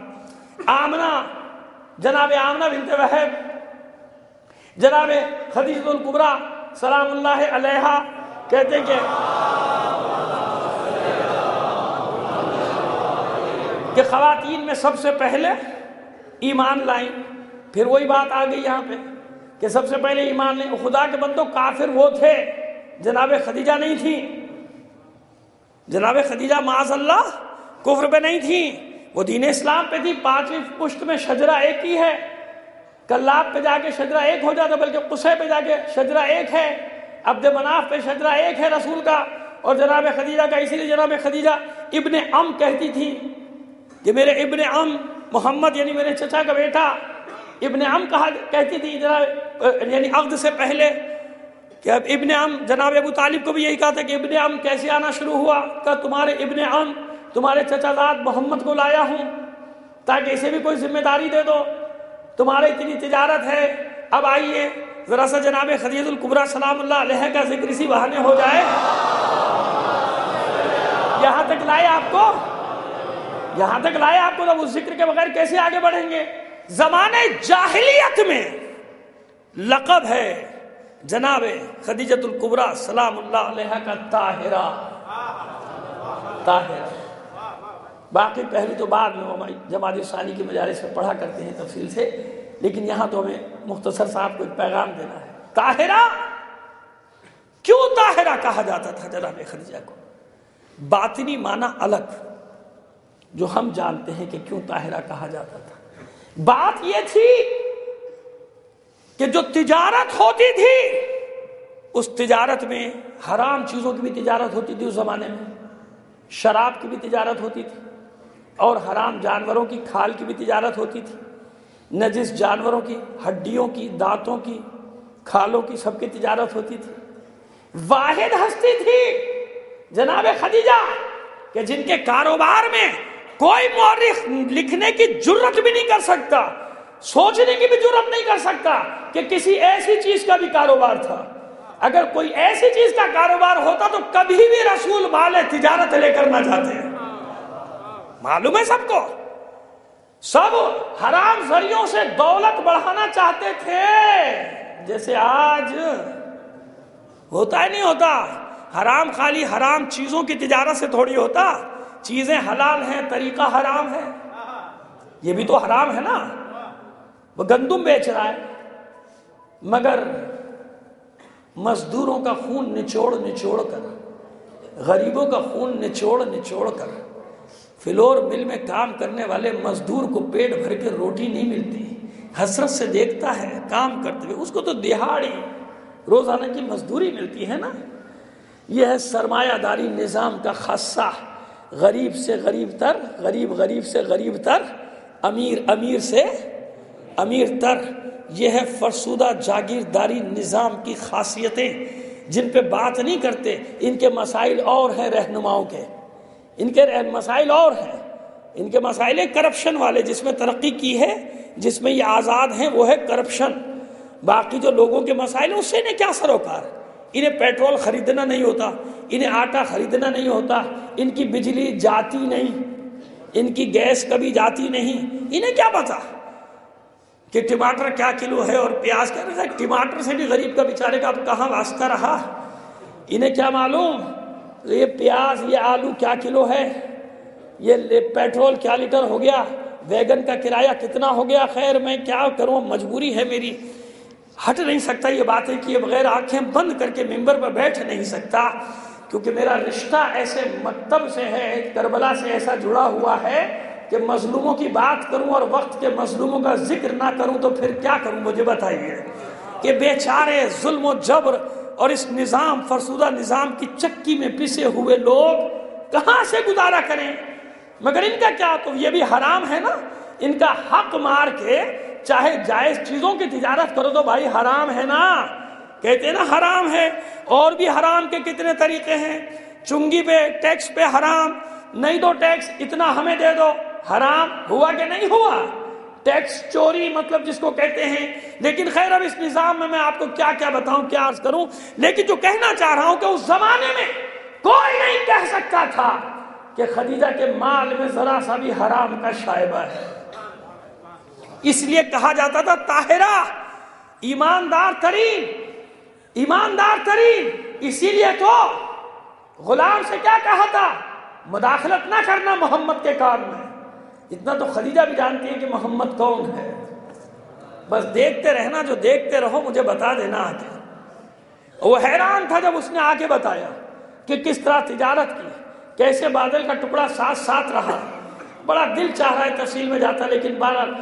آمنہ، جناب آمنہ بنت وہب، جناب خدیجہ الکبریٰ سلام اللہ علیہا کہتے ہیں کہ خواتین میں سب سے پہلے ایمان لائیں۔ پھر وہی بات آ گئی یہاں پہ کہ سب سے پہلے ایمان لائیں۔ خدا کے بندوں کافر وہ تھے، جناب خدیجہ نہیں تھی، جناب خدیجہ معاذ اللہ کفر پہ نہیں تھی، وہ دین اسلام پہ تھی۔ 5ویں پشت میں شجرہ ایک ہی ہے، کلاب پہ جا کے شجرہ ایک ہو جاتا، بلکہ قصے پہ جا کے شجرہ ایک ہے، عبد مناف پہ شجرہ ایک ہے رسول کا اور جناب خدیجہ کا۔ اسی لیے جناب خدیجہ ابن ام کہتی تھی کہ میرے ابن ام محمد یعنی میرے چچا کا بیٹا ابن ام کہتی تھی جناب، یعنی عقد سے پہلے کہ اب ابن ام، جناب ابو طالب کو بھی یہی کہا تھا کہ ابن ام کیسے آنا شروع ہوا، کہ تمہارے ابن ام تمہارے چچا زاد محمد کو لایا ہوں تاکہ اسے بھی کوئی ذمہ داری دے دو، تمہارے اتنی تجارت ہے، اب آئیے ذرا سا جناب خدیجہ الکبریٰ سلام اللہ علیہ کا ذکر اسی بہانے ہو جائے۔ یہاں تک لائے آپ کو، یہاں تک لائے آپ کو، تو اس ذکر کے بغیر کیسے آگے بڑھیں گے؟ زمانے جاہلیت میں لقب ہے جناب خدیجہ الکبریٰ سلام اللہ علیہ کا طاہرہ، طاہرہ۔ باقی پہلی تو بعد میں ہم جماعت ثانی کی مجالس میں پڑھا کرتے ہیں تفصیل سے، لیکن یہاں تو ہمیں مختصر صاحب کو ایک پیغام دینا ہے۔ طاہرہ کیوں طاہرہ کہا جاتا تھا جناب خدیجہ کو؟ باطنی معنی الگ جو ہم جانتے ہیں کہ کیوں طاہرہ کہا جاتا تھا۔ بات یہ تھی کہ جو تجارت ہوتی تھی اس تجارت میں حرام چیزوں کی بھی تجارت ہوتی تھی، اس زمانے میں شراب کی بھی تجارت ہوتی تھی اور حرام جانوروں کی کھال کی بھی تجارت ہوتی تھی، نجس جانوروں کی ہڈیوں کی، دانتوں کی، کھالوں کی، سب کی تجارت ہوتی تھی۔ واحد ہستی تھی جناب خدیجہ کہ جن کے کاروبار میں کوئی مورخ لکھنے کی جرت بھی نہیں کر سکتا، سوچنے کی بھی جرت نہیں کر سکتا کہ کسی ایسی چیز کا بھی کاروبار تھا۔ اگر کوئی ایسی چیز کا کاروبار ہوتا تو کبھی بھی رسول مال تجارت لے کر نہ جاتے۔ معلوم ہے سب کو، سب حرام ذریعوں سے دولت بڑھانا چاہتے تھے، جیسے آج ہوتا ہی نہیں ہوتا۔ حرام خالی حرام چیزوں کی تجارت سے تھوڑی ہوتا، چیزیں حلال ہیں، طریقہ حرام ہے، یہ بھی تو حرام ہے نا۔ وہ گندم بیچ رہا ہے مگر مزدوروں کا خون نچوڑ نچوڑ کر، غریبوں کا خون نچوڑ نچوڑ کر، فلور مل میں کام کرنے والے مزدور کو پیٹ بھر کے روٹی نہیں ملتی، حسرت سے دیکھتا ہے کام کرتے ہوئے، اس کو تو دہاڑی روزانہ کی مزدوری ملتی ہے نا۔ یہ ہے سرمایہ داری نظام کا خاصہ، غریب سے غریب تر، غریب غریب سے غریب تر، امیر امیر سے امیر تر۔ یہ ہے فرسودہ جاگیرداری نظام کی خاصیتیں جن پہ بات نہیں کرتے۔ ان کے مسائل اور ہیں رہنماؤں کے، ان کے مسائل اور ہیں، ان کے مسائل کرپشن والے، جس میں ترقی کی ہے، جس میں یہ آزاد ہیں، وہ ہے کرپشن۔ باقی جو لوگوں کے مسائل اس سے انہیں کیا سروکار؟ انہیں پیٹرول خریدنا نہیں ہوتا، انہیں آٹا خریدنا نہیں ہوتا، ان کی بجلی جاتی نہیں، ان کی گیس کبھی جاتی نہیں، انہیں کیا پتا کہ ٹماٹر کیا کلو ہے اور پیاز کیا ہے؟ ٹماٹر سے بھی غریب کا بیچارے کا اب کہاں واسطہ رہا، انہیں کیا معلوم یہ پیاز یہ آلو کیا کلو ہے، یہ پیٹرول کیا لیٹر ہو گیا، ویگن کا کرایہ کتنا ہو گیا، خیر میں کیا کروں، مجبوری ہے میری، ہٹ نہیں سکتا یہ باتیں کیے بغیر، آنکھیں بند کر کے ممبر پر بیٹھ نہیں سکتا، کیونکہ میرا رشتہ ایسے مکتب سے ہے، کربلا سے ایسا جڑا ہوا ہے کہ مظلوموں کی بات کروں اور وقت کے مظلوموں کا ذکر نہ کروں تو پھر کیا کروں؟ مجھے بتائیے کہ بیچارے ظلم و جبر اور اس نظام، فرسودہ نظام کی چکی میں پسے ہوئے لوگ کہاں سے گزارا کریں؟ مگر ان کا کیا، تو یہ بھی حرام ہے نا، ان کا حق مار کے چاہے جائز چیزوں کی تجارت کرو تو بھائی حرام ہے نا، کہتے ہیں نا حرام ہے۔ اور بھی حرام کے کتنے طریقے ہیں، چنگی پہ ٹیکس پہ حرام، نہیں دو ٹیکس اتنا ہمیں دے دو، حرام ہوا کہ نہیں ہوا؟ ٹیکس چوری مطلب جس کو کہتے ہیں۔ لیکن خیر اب اس نظام میں آپ کو کیا کیا بتاؤں، کیا عرض کروں، لیکن جو کہنا چاہ رہا ہوں کہ اس زمانے میں کوئی نہیں کہہ سکتا تھا کہ خدیجہ کے مال میں ذرا سا بھی حرام کا شائبہ ہے، اس لیے کہا جاتا تھا طاہرہ، ایماندار ترین، اسی لیے تو غلام سے کیا کہا تھا، مداخلت نہ کرنا محمد کے کام میں۔ اتنا تو خدیجہ بھی جانتی ہے کہ محمد کون ہے، بس دیکھتے رہنا، جو دیکھتے رہو مجھے بتا دینا آگے۔ وہ حیران تھا جب اس نے آگے بتایا کہ کس طرح تجارت کی، کیسے بادل کا ٹکڑا ساتھ ساتھ رہا، بڑا دل چاہ رہا ہے تفصیل میں جاتا، لیکن بہرحال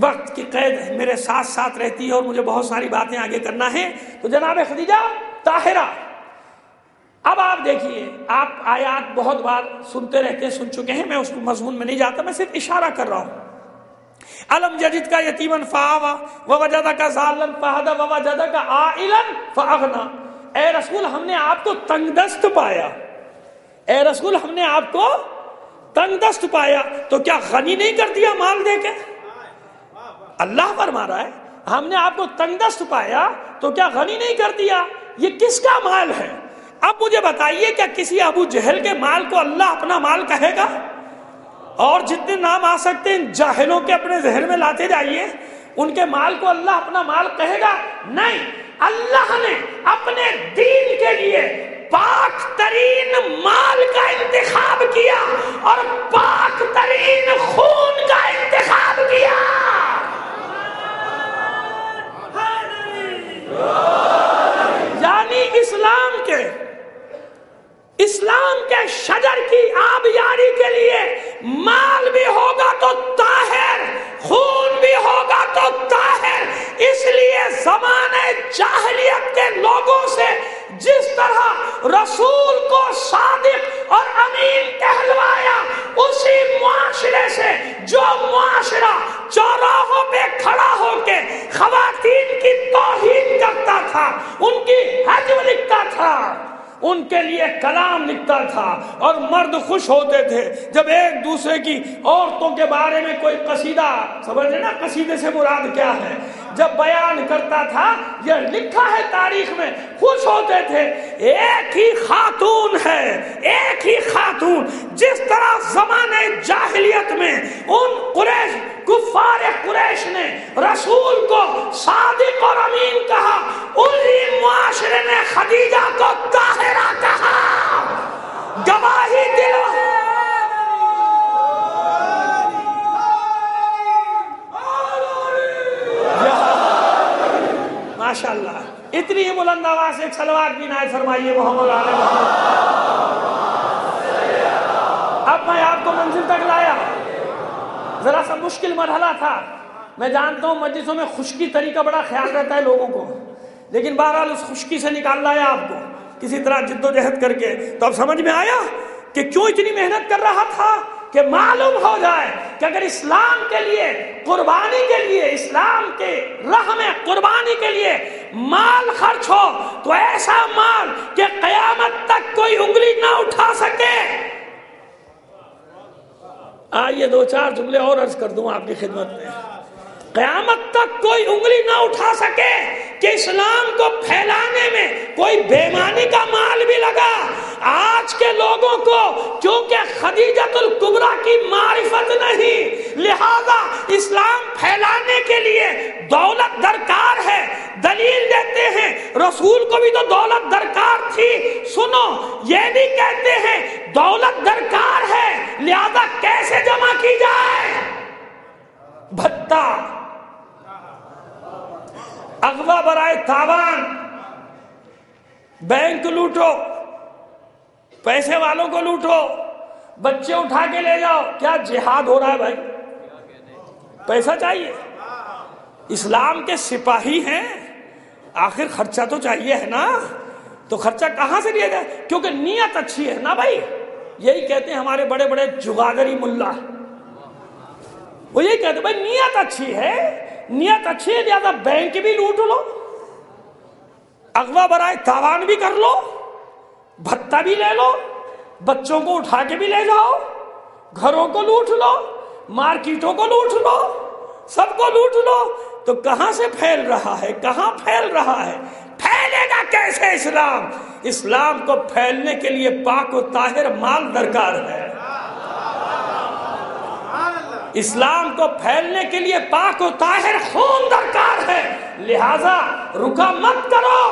وقت کی قید میرے ساتھ ساتھ رہتی ہے اور مجھے بہت ساری باتیں آگے کرنا ہے۔ تو جناب خدیجہ طاہرہ، اب آپ دیکھیے، آپ آیات بہت بار سنتے رہتے ہیں، سن چکے ہیں، میں اس مضمون میں نہیں جاتا، میں صرف اشارہ کر رہا ہوں۔ الم یجد کا یتیمن فآویٰ ووجدک ضالا فہدیٰ ووجدک عائلا فاغنیٰ، اے رسول ہم نے آپ کو تنگ دست پایا، اے رسول ہم نے آپ کو تنگ دست پایا تو کیا غنی نہیں کر دیا مال دے کے؟ اللہ فرما رہا ہے ہم نے آپ کو تنگ دست پایا تو کیا غنی نہیں کر دیا؟ یہ کس کا مال ہے؟ اب مجھے بتائیے کیا کسی ابو جہل کے مال کو اللہ اپنا مال کہے گا؟ اور جتنے نام آ سکتے ہیں جاہلوں کے اپنے ذہن میں لاتے جائیے، ان کے مال کو اللہ اپنا مال کہے گا؟ نہیں، اللہ نے اپنے دین کے لیے پاک ترین مال کا انتخاب کیا اور پاک ترین خون کا انتخاب کیا۔ یعنی اسلام کے شجر کی آبیاری کے لیے مال بھی ہوگا تو طاہر، خون بھی ہوگا تو طاہر۔ اس لیے زمانے جاہلیت کے لوگوں سے جس طرح رسول کو صادق اور امین کہلوایا، اسی معاشرے سے جو معاشرہ چوراہوں پہ کھڑا ہو کے خواتین کی توہین کرتا تھا، ان کی حجم لکھتا تھا، ان کے لیے کلام لکھتا تھا، اور مرد خوش ہوتے تھے جب ایک دوسرے کی عورتوں کے بارے میں کوئی قصیدہ، سمجھ رہے نا قصیدے سے مراد کیا ہے، جب بیان کرتا تھا، یہ لکھا ہے تاریخ میں، خوش ہوتے تھے۔ ایک ہی خاتون ہے، ایک ہی خاتون، جس طرح زمانے جاہلیت میں ان قریش، کفار قریش نے رسول کو صادق اور امین کہا، اسی معاشرے نے خدیجہ کو طاہرہ کہا۔ گواہی دلو، ماشاءاللہ، اتنی ہی بلند آواز سے ایک صلوات بھی نائب فرمائیے محمد علیہ محمد۔ اب میں آپ کو منزل تک لایا، ذرا سا مشکل مرحلہ تھا، میں جانتا ہوں مجلسوں میں خشکی طریقہ بڑا خیال رہتا ہے لوگوں کو، لیکن بہرحال اس خشکی سے نکال لایا آپ کو کسی طرح جد و جہد کر کے۔ تو اب سمجھ میں آیا کہ کیوں اتنی محنت کر رہا تھا، کہ معلوم ہو جائے کہ اگر اسلام کے لیے قربانی کے لیے، اسلام کے راہ میں قربانی کے لیے مال خرچ ہو تو ایسا مال کہ قیامت تک کوئی انگلی نہ اٹھا سکے۔ آئیے دو چار جملے اور عرض کر دوں آپ کی خدمت میں، قیامت تک کوئی انگلی نہ اٹھا سکے کہ اسلام کو پھیلانے میں کوئی بے ایمانی کا مال بھی لگا۔ آج کے لوگوں کو کیونکہ خدیجۃ الکبریٰ کی معرفت نہیں، لہذا اسلام پھیلانے کے لیے دولت درکار ہے، دلیل دیتے ہیں رسول کو بھی تو دولت درکار تھی، سنو یہ بھی کہتے ہیں دولت درکار ہے، لہذا کیسے جمع کی جائے؟ بھتہ، اغوا برائے تاوان، بینک لوٹو، پیسے والوں کو لوٹو، بچے اٹھا کے لے جاؤ. کیا جہاد ہو رہا ہے بھائی؟ پیسہ چاہیے. اسلام کے سپاہی ہیں، آخر خرچہ تو چاہیے ہے نا. تو خرچہ کہاں سے لیا جائے؟ کیونکہ نیت اچھی ہے نا بھائی. یہی کہتے ہیں ہمارے بڑے بڑے جگادری ملا، وہ یہی کہتے ہیں بھائی نیت اچھی ہے، نیت اچھی ہے لہذا بینک بھی لوٹ لو، اغوا برائے تاوان بھی کر لو، بھتہ بھی لے لو، بچوں کو اٹھا کے بھی لے جاؤ، گھروں کو لوٹ لو، مارکیٹوں کو لوٹ لو، سب کو لوٹ لو. تو کہاں سے پھیل رہا ہے؟ کہاں پھیل رہا ہے؟ پھیلے گا کیسے اسلام؟ اسلام کو پھیلنے کے لیے پاک و طاہر مال درکار ہے. اسلام کو پھیلنے کے لیے پاک و طاہر خون درکار ہے. لہذا رکا مت کرو،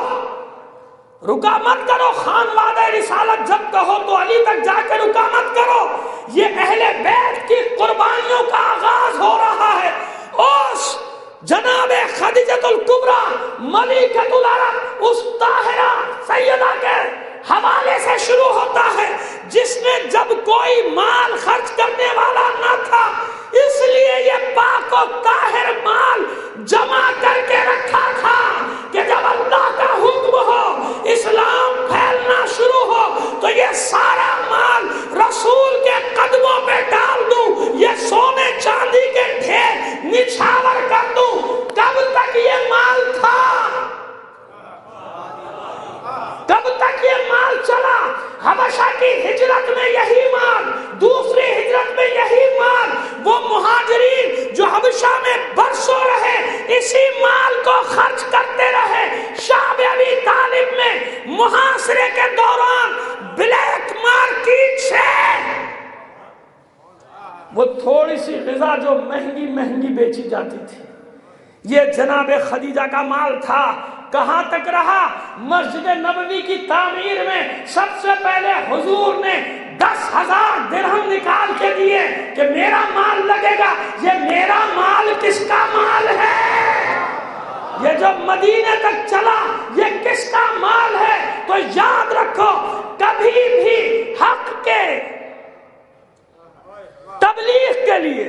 رکا مت کرو. خان وعدہ رسالت جب کہو تو علی تک جا کے رکا مت کرو. یہ اہل بیت کی قربانیوں کا آغاز ہو رہا ہے. اس جناب خدیجۃ الکبریٰ ملکۃ العرب، اس طاہرہ سیدہ کے حوالے سے شروع ہوتا ہے، جس نے جب کوئی مال خرچ کرنے والا نہ تھا اس لیے یہ پاک و طاہر مال جمع کر کے رکھا تھا کہ جب اللہ کا حکم ہو، اسلام پھیلنا شروع ہو تو یہ سارا مال رسول کے قدموں پہ ڈال دوں، یہ سونے چاندی کے ڈھیر نچھاور کر دوں. کب تک یہ مال تھا؟ کب تک یہ مال چلا؟ حبشہ کی ہجرت میں یہی مال، دوسری ہجرت میں یہی مال. وہ مہاجرین جو حبشہ میں برسوں رہے اسی مال کو خرچ کرتے رہے. شعب ابی طالب میں محاصرے کے دوران بلیک مارکیٹ سے وہ تھوڑی سی غذا جو مہنگی مہنگی بیچی جاتی تھی، یہ جناب خدیجہ کا مال تھا. کہاں تک رہا؟ مسجد نبوی کی تعمیر میں سب سے پہلے حضور نے 10,000 درہم نکال کے دیے کہ میرا مال لگے گا. یہ میرا مال کس کا مال ہے؟ یہ جو مدینے تک چلا یہ کس کا مال ہے؟ تو یاد رکھو، کبھی بھی حق کے تبلیغ کے لیے،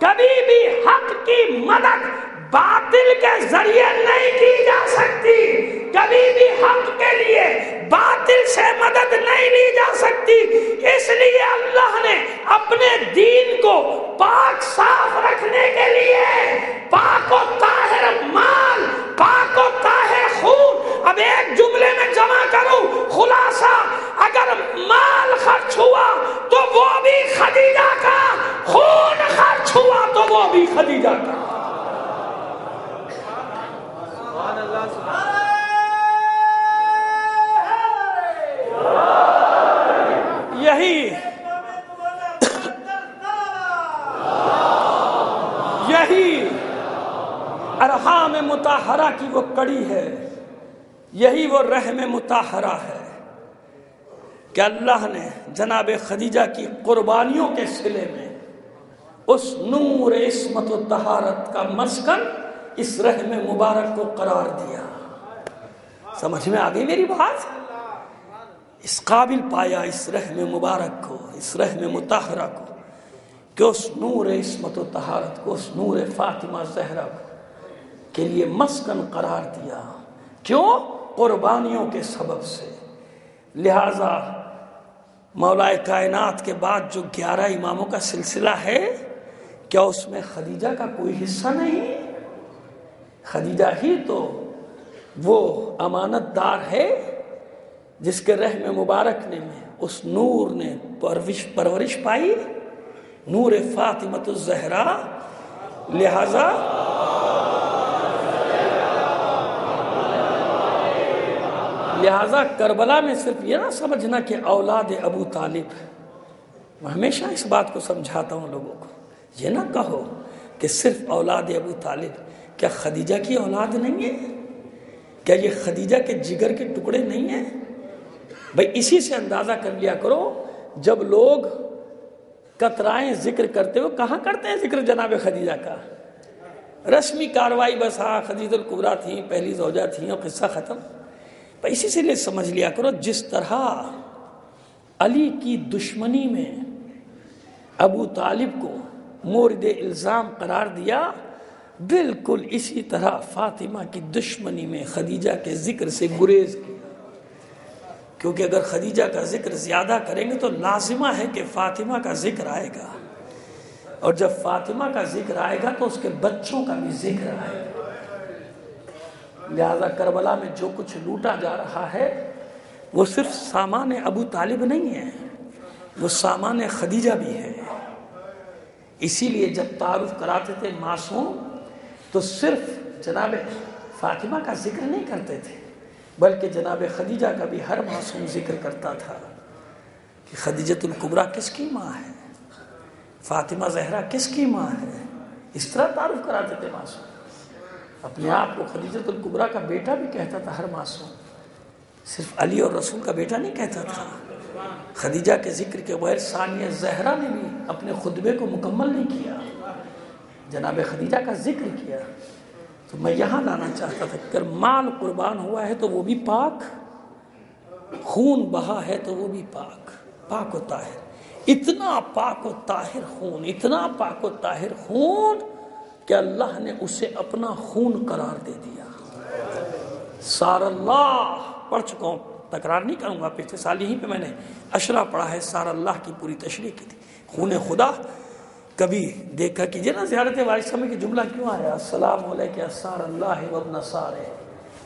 کبھی بھی حق کی مدد باطل کے ذریعے نہیں کی جا سکتی. کبھی بھی حق کے لیے باطل سے مدد نہیں لی جا سکتی. اس لیے اللہ نے اپنے دین کو پاک صاف رکھنے کے لیے پاک و طاہر مال، پاک و طاہر خون. اب ایک جملے میں جمع کروں خلاصہ، اگر مال خرچ ہوا تو وہ بھی خدیجہ کا، خون خرچ ہوا تو وہ بھی خدیجہ کا. یہی ارحام مطہرہ کی وہ کڑی ہے، یہی وہ رحم مطہرہ ہے کہ اللہ نے جناب خدیجہ کی قربانیوں کے صلے میں اس نور عصمت و طہارت کا مسکن اس رحم مبارک کو قرار دیا. سمجھ میں آ گئی میری بات؟ اس قابل پایا اس رحم مبارک کو، اس رحم مطہرہ کو، کہ اس نور عصمت و طہارت کو، اس نور فاطمہ زہرا کے لیے مسکن قرار دیا. کیوں؟ قربانیوں کے سبب سے. لہذا مولا کائنات کے بعد جو 11 اماموں کا سلسلہ ہے، کیا اس میں خدیجہ کا کوئی حصہ نہیں؟ خدیجہ ہی تو وہ امانت دار ہے جس کے رحم مبارک نے میں اس نور نے پرورش پائی، نور فاطمۃ الزہرا. لہذا کربلا میں صرف یہ نہ سمجھنا کہ اولاد ابو طالب. میں ہمیشہ اس بات کو سمجھاتا ہوں لوگوں کو، یہ نہ کہو کہ صرف اولاد ابو طالب. کیا خدیجہ کی اولاد نہیں ہے؟ کیا یہ خدیجہ کے جگر کے ٹکڑے نہیں ہیں؟ بھئی اسی سے اندازہ کر لیا کرو. جب لوگ کترائیں ذکر کرتے ہو. کہاں کرتے ہیں ذکر جناب خدیجہ کا؟ رسمی کاروائی بس ہاں خدیجہ الکبریٰ تھیں، پہلی زوجہ تھیں اور قصہ ختم. اسی سے لے سمجھ لیا کرو جس طرح علی کی دشمنی میں ابو طالب کو مورد الزام قرار دیا، بالکل اسی طرح فاطمہ کی دشمنی میں خدیجہ کے ذکر سے گریز کیا. کیونکہ اگر خدیجہ کا ذکر زیادہ کریں گے تو لازمہ ہے کہ فاطمہ کا ذکر آئے گا، اور جب فاطمہ کا ذکر آئے گا تو اس کے بچوں کا بھی ذکر آئے گا. لہذا کربلا میں جو کچھ لوٹا جا رہا ہے وہ صرف سامان ابو طالب نہیں ہے، وہ سامان خدیجہ بھی ہے. اسی لیے جب تعارف کراتے تھے معصوم تو صرف جناب فاطمہ کا ذکر نہیں کرتے تھے، بلکہ جناب خدیجہ کا بھی ہر معصوم ذکر کرتا تھا کہ خدیجۃ الکبریٰ کس کی ماں ہے، فاطمہ زہرا کس کی ماں ہے. اس طرح تعارف کراتے تھے معصوم. اپنے آپ کو خدیجۃ الکبریٰ کا بیٹا بھی کہتا تھا ہر معصوم، صرف علی اور رسول کا بیٹا نہیں کہتا تھا. خدیجہ کے ذکر کے بغیر ثانیہ زہرا نے بھی اپنے خطبے کو مکمل نہیں کیا، جناب خدیجہ کا ذکر کیا. تو میں یہاں لانا چاہتا تھا کہ اگر مال قربان ہوا ہے تو وہ بھی پاک، خون بہا ہے تو وہ بھی پاک و طاہر. اتنا پاک و طاہر خون، اتنا پاک و طاہر خون کہ اللہ نے اسے اپنا خون قرار دے دیا. سار اللہ پڑھ چکا ہوں، تکرار نہیں کروں گا. پچھلے سال یہیں پہ میں نے اشرا پڑھا ہے، سار اللہ کی پوری تشریح کی تھی. خون خدا کبھی دیکھا کیجئے نا زیارت وارثہ میں کہ جملہ کیوں آیا، السلام علیکم سار اللہ وابن سار،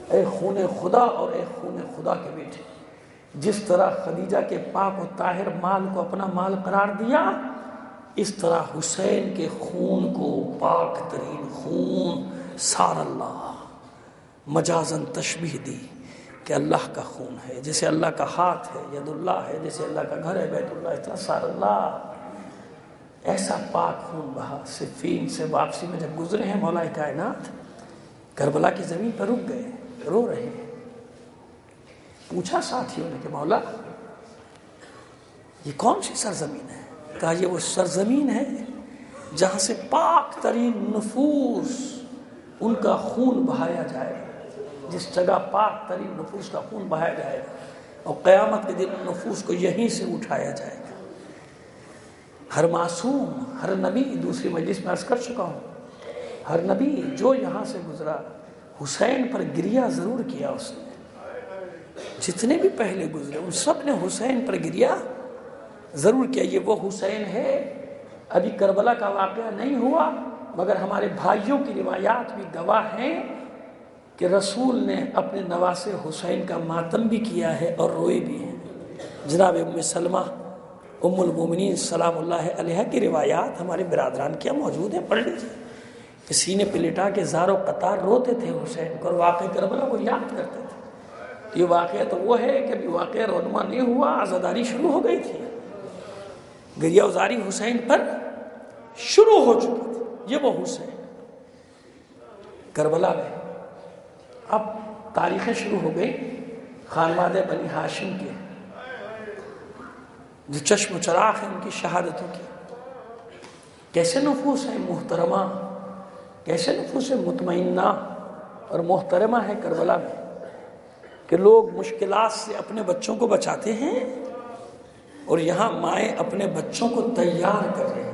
اے خون خدا اور اے خون خدا کے بیٹے. جس طرح خدیجہ کے پاک و طاہر مال کو اپنا مال قرار دیا، اس طرح حسین کے خون کو پاک ترین خون سار اللہ مجازن تشبیہ دی کہ اللہ کا خون ہے. جیسے اللہ کا ہاتھ ہے ید اللہ ہے، جیسے اللہ کا گھر ہے بیت اللہ، اس طرح سار اللہ. ایسا پاک خون بہا. صفین سے واپسی میں جب گزرے ہیں مولا کائنات، کربلا کی زمین پر رک گئے، رو رہے ہیں. پوچھا ساتھیوں نے کہ مولا یہ کون سی سرزمین ہے؟ کہا یہ وہ سرزمین ہے جہاں سے پاک ترین نفوس ان کا خون بہایا جائے گا. جس جگہ پاک ترین نفوس کا خون بہایا جائے گا اور قیامت کے دن نفوس کو یہیں سے اٹھایا جائے گا. ہر معصوم، ہر نبی، دوسری مجلس میں عرض کر چکا ہوں، ہر نبی جو یہاں سے گزرا حسین پر گریہ ضرور کیا. اس نے جتنے بھی پہلے گزرے ان سب نے حسین پر گریہ ضرور کیا. یہ وہ حسین ہے، ابھی کربلا کا واقعہ نہیں ہوا مگر ہمارے بھائیوں کی روایات بھی گواہ ہیں کہ رسول نے اپنے نواسے حسین کا ماتم بھی کیا ہے اور روئے بھی ہیں. جناب ام سلمہ ام المومنین سلام اللہ علیہ کی روایات ہمارے برادران کیا موجود ہیں، پڑھ لیجیے. کہ سینے پہ لٹا کے زار و قطار روتے تھے حسین کو اور واقعہ کربلا کو یاد کرتے تھے. یہ واقعہ تو وہ ہے کہ ابھی واقعہ رونما نہیں ہوا، عزاداری شروع ہو گئی تھی، گریہ وزاری حسین پر شروع ہو چکی تھی. یہ وہ حسین کربلا میں. اب تاریخیں شروع ہو گئی خانواد بنی ہاشم کے، جو چشم و چراغ ہیں ان کی شہادتوں کی. کیسے نفوس ہیں محترمہ، کیسے نفوس مطمئنہ اور محترمہ ہے کربلا میں کہ لوگ مشکلات سے اپنے بچوں کو بچاتے ہیں اور یہاں مائیں اپنے بچوں کو تیار کر رہے ہیں.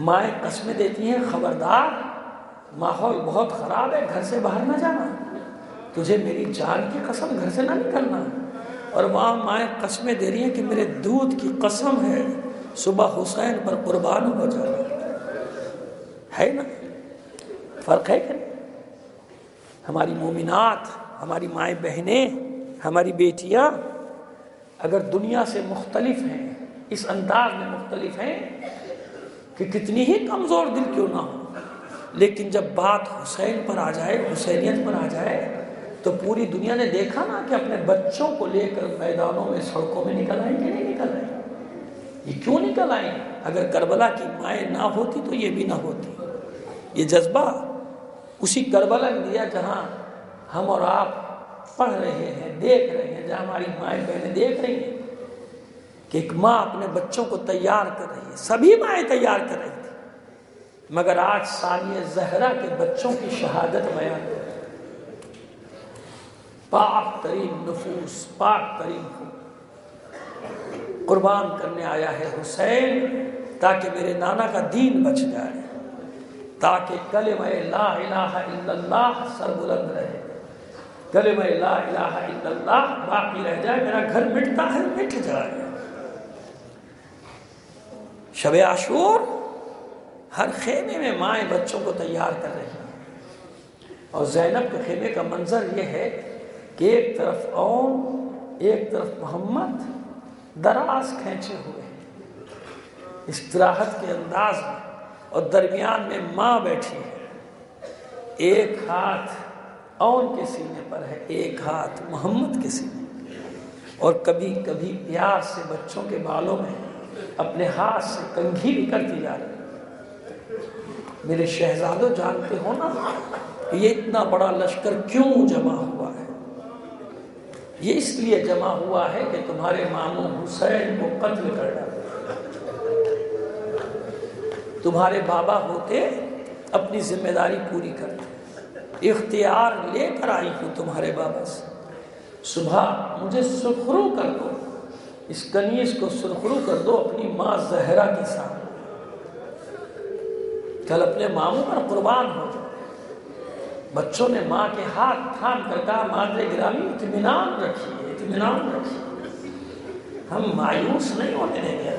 مائیں قسمیں دیتی ہیں، خبردار ماحول بہت خراب ہے، گھر سے باہر نہ جانا، تجھے میری جان کی قسم گھر سے نہ نکلنا. اور وہاں مائیں قسمیں دے رہی ہیں کہ میرے دودھ کی قسم ہے صبح حسین پر قربان ہو جانا. ہے نا فرق ہے کہ نہیں؟ ہماری مومنات، ہماری مائیں بہنیں، ہماری بیٹیاں اگر دنیا سے مختلف ہیں، اس انداز میں مختلف ہیں کہ کتنی ہی کمزور دل کیوں نہ ہو، لیکن جب بات حسین پر آ جائے، حسینیت پر آ جائے تو پوری دنیا نے دیکھا نا کہ اپنے بچوں کو لے کر میدانوں میں سڑکوں میں نکل آئیں کہ نہیں نکل آئیں. یہ کیوں نکل آئیں؟ اگر کربلا کی مائیں نہ ہوتی تو یہ بھی نہ ہوتی. یہ جذبہ اسی کربلا نے دیا جہاں ہم اور آپ پڑھ رہے ہیں، دیکھ رہے ہیں، جہاں ہماری مائیں بہنیں دیکھ رہی ہیں کہ ایک ماں اپنے بچوں کو تیار کر رہی ہے، سبھی مائیں تیار کر رہی تھی، مگر آج ثانیہ زہرا کے بچوں کی شہادت بیان کر رہی ہے۔ پاک ترین نفوس، پاک ترین خون قربان کرنے آیا ہے حسین، تاکہ میرے نانا کا دین بچ جائے، تاکہ کلمہ لا الہ الا اللہ سر بلند رہے، کلمہ لا الہ الا اللہ باقی رہ جائے، میرا گھر مٹتا ہے مٹ جائے۔ شب عاشور ہر خیمے میں مائیں بچوں کو تیار کر رہی ہیں، اور زینب کے خیمے کا منظر یہ ہے کہ ایک طرف اون، ایک طرف محمد دراز کھینچے ہوئے استراحت کے انداز میں، اور درمیان میں ماں بیٹھی ہے، ایک ہاتھ اون کے سینے پر ہے، ایک ہاتھ محمد کے سینے، اور کبھی کبھی پیار سے بچوں کے بالوں میں اپنے ہاتھ سے کنگھی بھی کرتی جا رہی۔ میرے شہزادوں جانتے ہو نا کہ یہ اتنا بڑا لشکر کیوں جمع ہوا ہے؟ یہ اس لیے جمع ہوا ہے کہ تمہارے ماموں حسین کو قتل کر ڈالا۔ تمہارے بابا ہوتے اپنی ذمہ داری پوری کرتے، اختیار لے کر آئی ہوں تمہارے بابا سے، صبح مجھے سرخرو کر دو، اس کنیز کو سرخرو کر دو اپنی ماں زہرا کے سامنے، کل اپنے ماموں پر قربان ہو جاؤ۔ بچوں نے ماں کے ہاتھ تھام کر کہا مادر گرامی اطمینان رکھیے، اطمینان رکھیے، ہم مایوس نہیں ہونے دیں گے،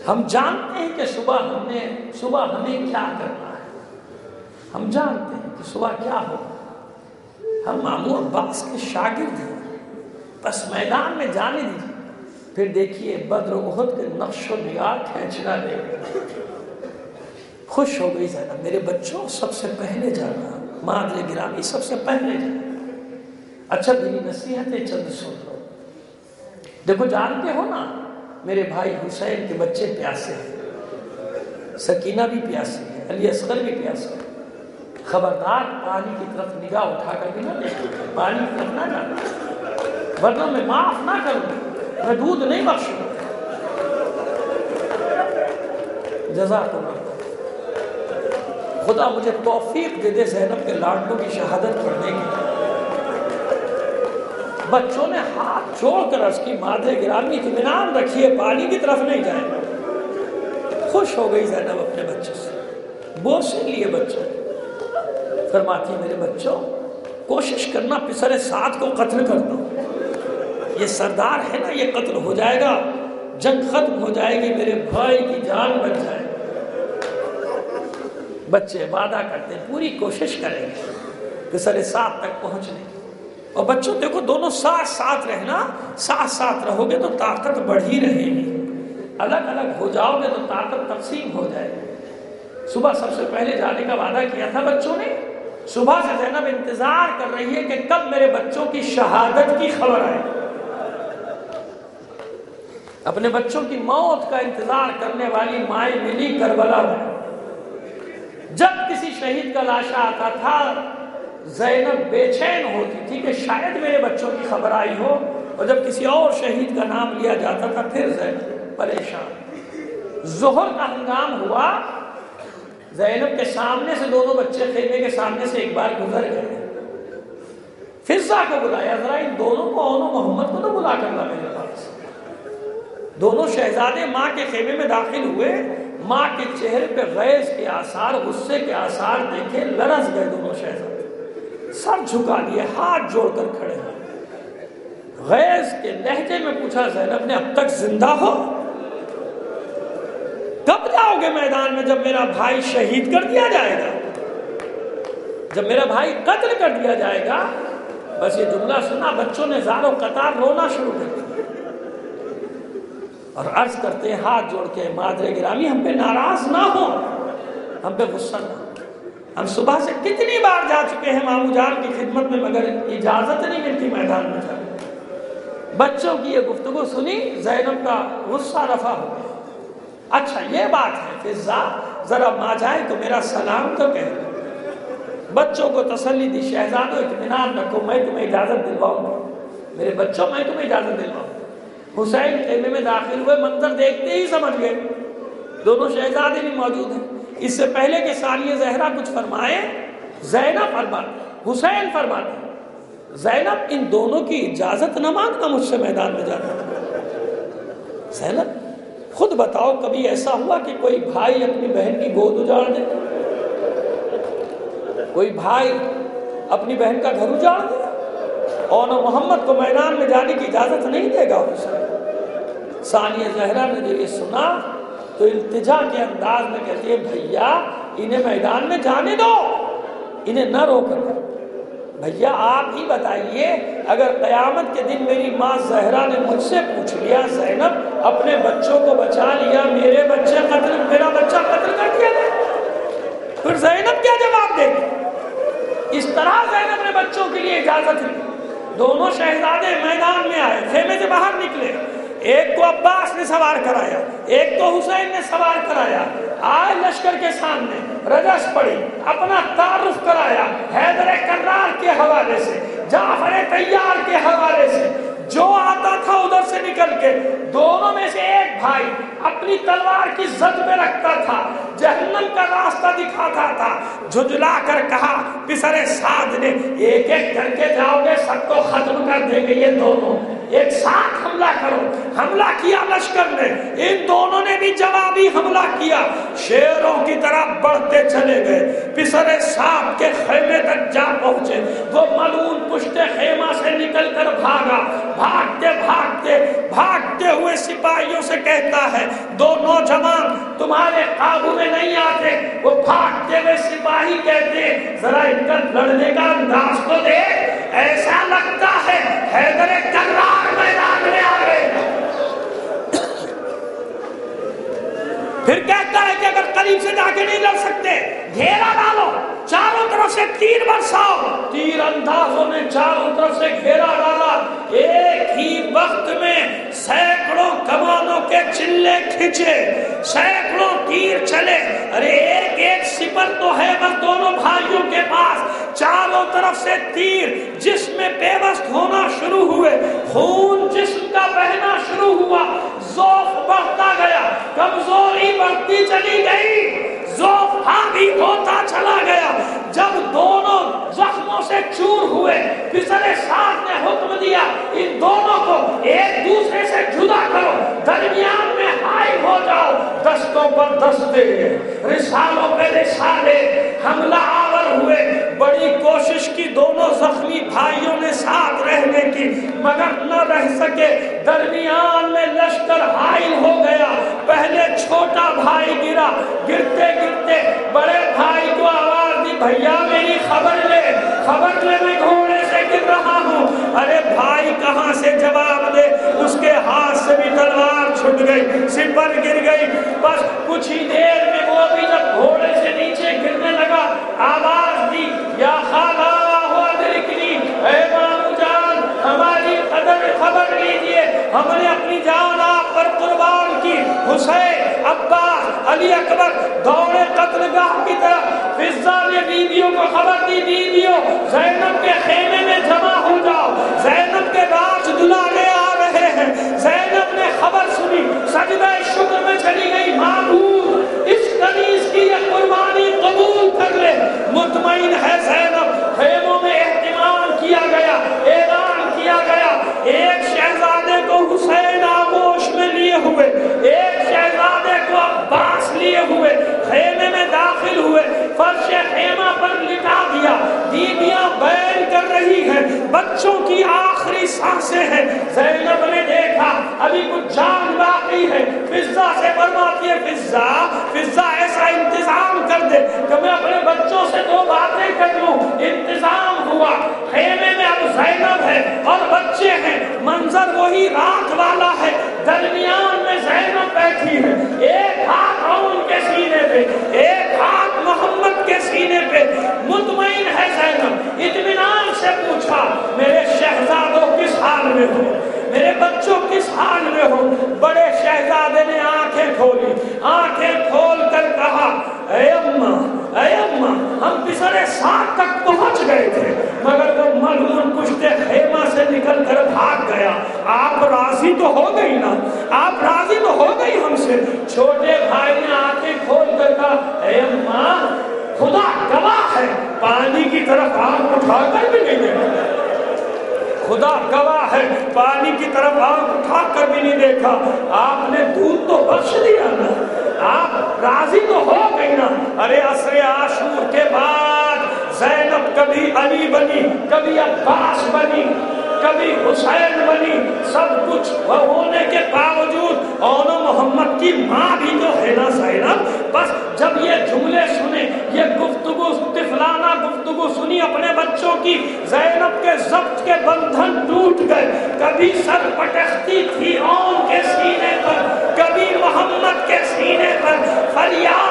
ہم جانتے ہیں کہ صبح ہمیں کیا کرنا ہے، ہم جانتے ہیں کہ صبح کیا ہوگا، ہم ماموں عباس کے شاگرد ہیں، بس میدان میں جانے دیجیے، پھر دیکھیے بدر و احد کے نقش و نگار کھینچنا دے گا۔ خوش ہو گئی زینب، میرے بچوں سب سے پہلے جانا، مادر گرامی سب سے پہلے جانا۔ اچھا میری نصیحتیں چند سن لو، دیکھو جانتے ہو نا میرے بھائی حسین کے بچے پیاسے ہیں، سکینہ بھی پیاسی ہے، علی اصغر بھی پیاسے ہے، خبردار پانی کی طرف نگاہ اٹھا کر بھی نہ دیکھو، پانی کی طرف نہ جانا، ورنہ میں معاف نہ کروں، میں دودھ نہیں بخشوں۔ جزاک اللہ، خدا مجھے توفیق دے دے زینب کے لاڈلوں کی شہادت پڑھنے کی۔ بچوں نے ہاتھ جوڑ کر عرض کی مادر گرامی اطمینان رکھیے، پانی کی طرف نہیں جائیں۔ خوش ہو گئی زینب اپنے بچوں سے، بوسے لیے بچوں، فرماتی میرے بچوں کوشش کرنا پسر سعد کو قتل کر دو، یہ سردار ہے نا، یہ قتل ہو جائے گا، جنگ ختم ہو جائے گی، میرے بھائی کی جان بچ جائے گی۔ بچے وعدہ کرتے پوری کوشش کریں گے پسر سعد تک پہنچنے کی، اور بچوں دیکھو دونوں ساتھ ساتھ رہنا، ساتھ ساتھ رہو گے تو طاقت بڑھی رہے گی، الگ الگ ہو جاؤ گے تو طاقت تقسیم ہو جائے گی۔ صبح سب سے پہلے جانے کا وعدہ کیا تھا بچوں نے، صبح سے زینب انتظار کر رہی ہے کہ کب میرے بچوں کی شہادت کی خبر آئے، اپنے بچوں کی موت کا انتظار کرنے والی مائیں ملی کربلا میں۔ جب کسی شہید کا لاشا آتا تھا زینب بے چین ہوتی تھی کہ شاید میرے بچوں کی خبر آئی ہو، اور جب کسی اور شہید کا نام لیا جاتا تھا پھر زینب پریشان۔ ظہر کا ہنگام ہوا، زینب کے سامنے سے دونوں بچے خیمے کے سامنے سے ایک بار گزر گئے، فضہ کو بلایا، ذرا ان دونوں کو اور محمد کو تو بلا کر لا میرے پاس۔ دونوں شہزادے ماں کے خیمے میں داخل ہوئے، ماں کے چہرے پہ غیظ کے آثار، غصے کے آثار دیکھے، لرز گئے دونوں شہزادے، سر جھکا لیے، ہاتھ جوڑ کر کھڑے ہیں۔ غیظ کے لہجے میں پوچھا زینب نے اب تک زندہ ہو؟ کب جاؤ گے میدان میں جب میرا بھائی شہید کر دیا جائے گا، جب میرا بھائی قتل کر دیا جائے گا؟ بس یہ جملہ سنا بچوں نے زار و قطار رونا شروع کر دیا، اور عرض کرتے ہیں ہاتھ جوڑ کے مادر گرامی ہم پہ ناراض نہ ہو، ہم پہ غصہ نہ ہو، ہم صبح سے کتنی بار جا چکے ہیں مامو جان کی خدمت میں مگر اجازت نہیں ملتی میدان میں جانے۔ بچوں کی یہ گفتگو سنی، زینب کا غصہ رفع ہو گیا۔ اچھا یہ بات ہے فضہ، ذرا ماں جائے تو میرا سلام تو کہہ دو۔ بچوں کو تسلی دی، شہزادو اطمینان رکھو، میں تمہیں اجازت دلواؤں گا، میرے بچوں میں تمہیں اجازت دلواؤں گا۔ حسین خیمے میں داخل ہوئے، منظر دیکھتے ہی سمجھ گئے دونوں شہزادے بھی موجود ہیں۔ اس سے پہلے کہ ثانیہ زہرا کچھ فرمائے، زینب فرماتے، حسین فرماتے، زینب ان دونوں کی اجازت نہ مانگنا مجھ سے میدان میں جانا۔ زینب خود بتاؤ کبھی ایسا ہوا کہ کوئی بھائی اپنی بہن کی گود اجاڑ دے؟ کوئی بھائی اپنی بہن کا گھر اجاڑ دے اور محمد کو میدان میں جانے کی اجازت نہیں دے گا حسین؟ ثانیہ زہرا نے جب یہ سنا تو التجا کے انداز میں کہتی ہے بھیا انہیں میدان میں جانے دو، انہیں نہ روکنا۔ بھیا آپ ہی بتائیے، اگر قیامت کے دن میری ماں زہرا نے مجھ سے پوچھ لیا زینب اپنے بچوں کو بچا لیا، میرا بچہ قتل کر دیا گیا، پھر زینب کیا جواب دے گی؟ اس طرح زینب نے بچوں کے لیے اجازت دی۔ دونوں شہزادے میدان میں آئے، خیمے سے باہر نکلے، ایک کو عباس نے سوار کرایا، ایک کو حسین نے سوار کرایا، آئے لشکر کے سامنے، رجس پڑی، اپنا تعارف کرایا، حیدر کرار کے حوالے سے، جعفر طیار کے حوالے سے، جو آتا تھا ادھر سے نکل کے دونوں میں سے ایک بھائی اپنی تلوار کی زد میں رکھتا تھا، جہنم کا راستہ دکھاتا تھا، جھجلا کر کہا پسر سعد نے ایک ایک کر کے جاؤ گے سب کو ختم کر دیں گے، یہ دونوں ایک ساتھ حملہ کرو۔ حملہ کیا لشکر نے، ان دونوں نے بھی جوابی حملہ کیا، شیروں کی طرح بڑھتے چلے گئے، پسر سعد کے خیمے تک جا پہنچے۔ وہ ملعون پشت خیمہ سے نکل کر بھاگا، بھاگتے بھاگتے بھاگتے ہوئے سپاہیوں سے کہتا ہے دو نوجوان تمہارے قابو میں نہیں آتے۔ وہ بھاگتے ہوئے سپاہی کہتے ذرا ان کا لڑنے کا انداز تو دیکھ، ایسا لگتا ہے حیدر کرار میدان میں آ گئے۔ پھر کہتا ہے کہ اگر قریب سے جا کے نہیں لڑ سکتے گھیرا ڈالو، چاروں طرف سے تیر برساؤ۔ تیر اندازوں نے چاروں طرف سے گھیرا ڈالا، ایک ہی وقت میں سینکڑوں کمانوں کے چلے کھچے، سینکڑوں تیر چلے۔ ارے ایک ایک سپر تو ہے بس دونوں بھائیوں کے پاس، چاروں طرف سے تیر، جسم میں پیوست ہونا شروع ہوئے، خون جسم کا بہنا شروع ہوا، ذوف بڑھتا گیا، کمزوری بڑھتی چلی گئی، ذوف حاوی ہوتا چلا گیا۔ جب دونوں زخموں سے چور ہوئے، پسر سعد نے حکم دیا ان دونوں کو ایک دوسرے سے جدا کرو، درمیان میں حائل ہو جاؤ، دستوں پر دستے، رسالوں پہ رسالے، حملہ آور ہوئے۔ بڑی کوشش کی دونوں زخمی بھائیوں نے ساتھ رہنے کی، مگر نہ رہ سکے، درمیان میں لشکر حائل ہو گیا۔ پہلے چھوٹا بھائی گرا، گرتے گرتے بڑے بھائی کو آواز دی بھیا میری خبر لے میں گھوڑے سے گر رہا ہوں۔ ارے بھائی کہاں سے جواب دے، اس کے ہاتھ سے بھی تلوار چھٹ گئی، سپر گر گئی۔ بس کچھ ہی دیر میں وہ بھی جب گھوڑے سے نیچے گرنے لگا، آواز دی یا خالہ ادرکنی، اے مامو جان ہماری قدر خبر لیجئے، ہم نے اپنی جان آپ پر قربان کی۔ حسین، عباس، علی اکبر دوڑے قتل گاہ کی طرف۔ فضہ نے بیویوں کو خبر دی، بیویوں زینب کے خیمے میں جمع ہو جاؤ، زینب کے راج دلالے آ رہے ہیں۔ زینب نے خبر سنی، سجدہ شکر میں چلی گئی، معبود اس کنیز کی یہ قربانی قبول کر لے۔ مطمئن ہے زینب، خیموں میں اہتمام کیا گیا، اعلان کیا گیا۔ ایک شہزادے کو حسین آغوش میں لیے ہوئے، ایک شہزادے کو عباس لیے ہوئے خیمے میں داخل ہوئے، فرش خیمہ پر لٹا دیا، بیویاں بیل کر رہی ہیں، بچوں کی آخری سانسیں ہیں۔ زینب نے دیکھا ابھی کچھ جان باقی ہے، فضہ سے فرماتی ہے فضہ ایسا انتظام کر دے کہ میں اپنے بچوں سے دو باتیں کر لوں۔ انتظام ہوا، خیمے میں اب زینب ہے اور بچے ہیں، منظر وہی رات والا ہے، درمیان میں زینب بیٹھی ہے، ایک ہاتھ عون کے سینے پہ، ایک ہاتھ محمد کے سینے پہ، مطمئن ہے زینب۔ اطمینان سے پوچھا میرے شہزادوں کس حال میں ہو، میرے بچوں کس حال میں ہو؟ بڑے شہزادے نے آنکھیں کھولی، آنکھیں کھول کر کہا اے اماں ہم پسر سعد تک پہنچ گئے تھے، مگر وہ ملعون راضی تو ہو گئی نا، آپ راضی تو ہو گئی ہم سے؟ چھوٹے بھائی نے آنکھیں کھول کر کہا اے اماں خدا گواہ ہے پانی کی طرف آنکھ اٹھا کر بھی نہیں دیکھا، خدا گواہ ہے پانی کی طرف آنکھ اٹھا کر بھی نہیں دیکھا، آپ نے دودھ تو بخش دیا نا، آپ راضی تو ہو گئی نا۔ ارے عصر عاشور کے بعد زینب کبھی علی بنی، کبھی عباس بنی، کبھی حسین بنی، سب کچھ ہونے کے باوجود اور محمد کی ماں بھی تو ہے نا زینب۔ بس جب یہ جملے سنے، یہ گفتگو طفلانہ گفتگو سنی اپنے بچوں کی، زینب کے ضبط کے بندھن ٹوٹ گئے، کبھی سر پٹکتی تھی اون کے سینے پر، کبھی محمد کے سینے پر، فریاد